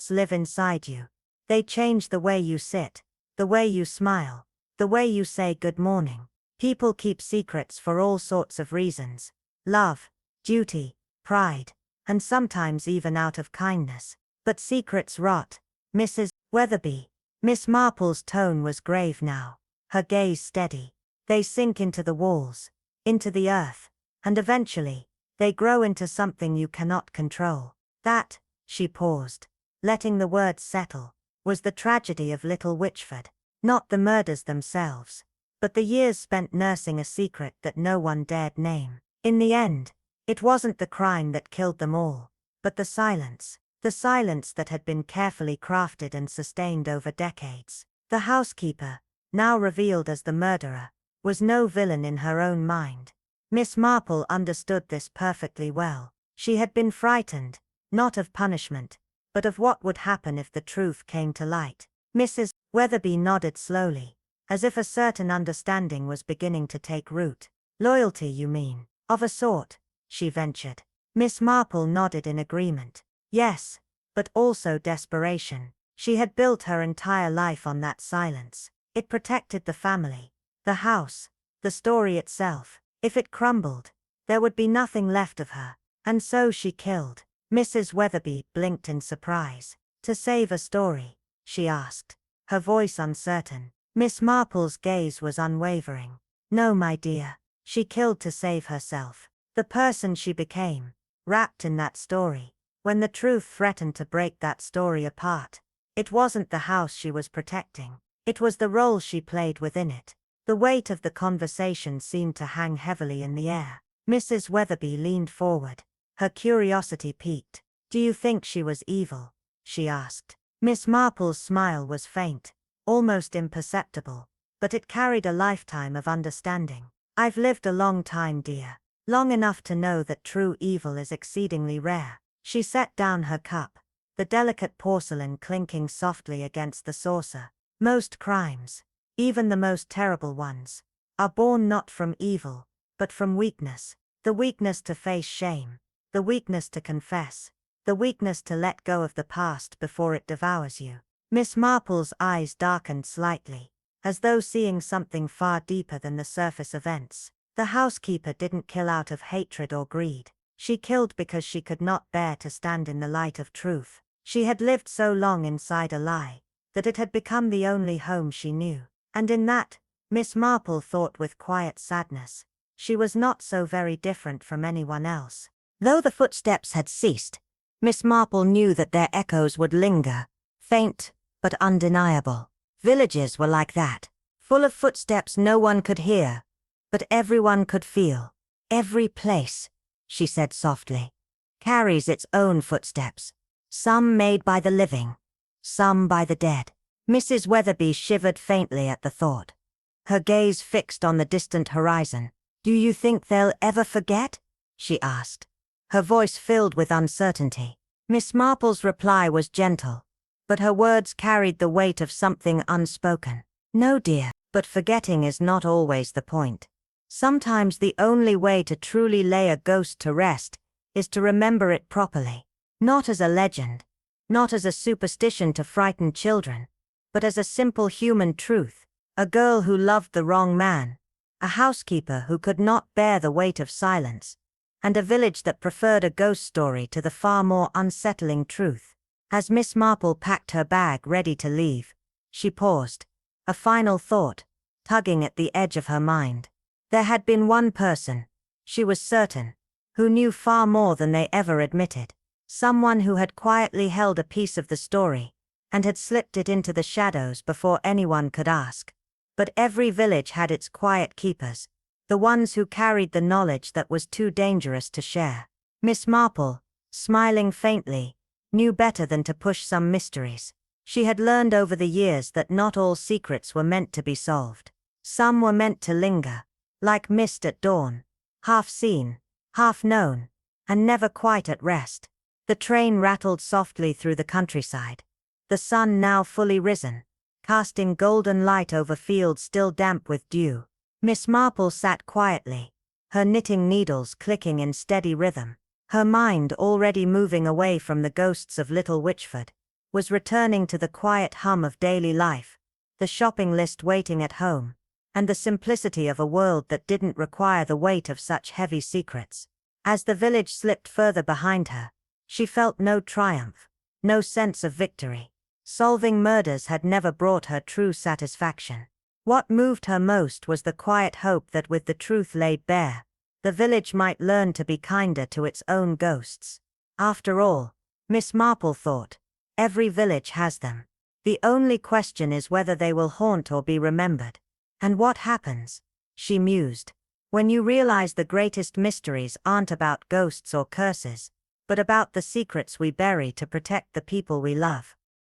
live inside you. They change the way you sit, the way you smile, the way you say good morning. People keep secrets for all sorts of reasons: love, duty, pride, and sometimes even out of kindness. But secrets rot, Mrs. Weatherby." Miss Marple's tone was grave now, her gaze steady. "They sink into the walls, into the earth, and eventually, they grow into something you cannot control. That," she paused, letting the words settle, "was the tragedy of Little Witchford. Not the murders themselves, but the years spent nursing a secret that no one dared name. In the end, it wasn't the crime that killed them all, but the silence that had been carefully crafted and sustained over decades." The housekeeper, now revealed as the murderer, was no villain in her own mind. Miss Marple understood this perfectly well. She had been frightened, not of punishment, but of what would happen if the truth came to light. Mrs. Weatherby nodded slowly, as if a certain understanding was beginning to take root. "Loyalty, you mean?" Of a sort, she ventured. Miss Marple nodded in agreement. Yes, but also desperation. She had built her entire life on that silence. It protected the family, the house, the story itself. If it crumbled, there would be nothing left of her. And so she killed. Mrs. Weatherby blinked in surprise. To save a story? She asked, her voice uncertain. Miss Marple's gaze was unwavering. No, my dear. She killed to save herself. The person she became, wrapped in that story. When the truth threatened to break that story apart, it wasn't the house she was protecting. It was the role she played within it. The weight of the conversation seemed to hang heavily in the air. Mrs. Weatherby leaned forward. Her curiosity piqued. Do you think she was evil? She asked. Miss Marple's smile was faint, almost imperceptible, but it carried a lifetime of understanding. I've lived a long time, dear. Long enough to know that true evil is exceedingly rare. She set down her cup, the delicate porcelain clinking softly against the saucer. Most crimes, even the most terrible ones, are born not from evil, but from weakness. The weakness to face shame, the weakness to confess, the weakness to let go of the past before it devours you. Miss Marple's eyes darkened slightly, as though seeing something far deeper than the surface events. The housekeeper didn't kill out of hatred or greed. She killed because she could not bear to stand in the light of truth. She had lived so long inside a lie, that it had become the only home she knew. And in that, Miss Marple thought with quiet sadness, she was not so very different from anyone else. Though the footsteps had ceased, Miss Marple knew that their echoes would linger, faint but undeniable. Villages were like that, full of footsteps no one could hear, but everyone could feel. Every place, she said softly, carries its own footsteps, some made by the living, some by the dead. Mrs. Weatherby shivered faintly at the thought, her gaze fixed on the distant horizon. Do you think they'll ever forget? She asked, her voice filled with uncertainty. Miss Marple's reply was gentle, but her words carried the weight of something unspoken. No, dear, but forgetting is not always the point. Sometimes the only way to truly lay a ghost to rest is to remember it properly. Not as a legend, not as a superstition to frighten children, but as a simple human truth. A girl who loved the wrong man, a housekeeper who could not bear the weight of silence, and a village that preferred a ghost story to the far more unsettling truth. As Miss Marple packed her bag ready to leave, she paused, a final thought tugging at the edge of her mind. There had been one person, she was certain, who knew far more than they ever admitted. Someone who had quietly held a piece of the story, and had slipped it into the shadows before anyone could ask. But every village had its quiet keepers, the ones who carried the knowledge that was too dangerous to share. Miss Marple, smiling faintly, knew better than to push some mysteries. She had learned over the years that not all secrets were meant to be solved. Some were meant to linger, like mist at dawn, half seen, half known, and never quite at rest. The train rattled softly through the countryside, the sun now fully risen, casting golden light over fields still damp with dew. Miss Marple sat quietly, her knitting needles clicking in steady rhythm. Her mind, already moving away from the ghosts of Little Witchford, was returning to the quiet hum of daily life, the shopping list waiting at home, and the simplicity of a world that didn't require the weight of such heavy secrets. As the village slipped further behind her, she felt no triumph, no sense of victory. Solving murders had never brought her true satisfaction. What moved her most was the quiet hope that with the truth laid bare, the village might learn to be kinder to its own ghosts. After all, Miss Marple thought, every village has them. The only question is whether they will haunt or be remembered. And what happens, she mused, when you realize the greatest mysteries aren't about ghosts or curses, but about the secrets we bury to protect the people we love?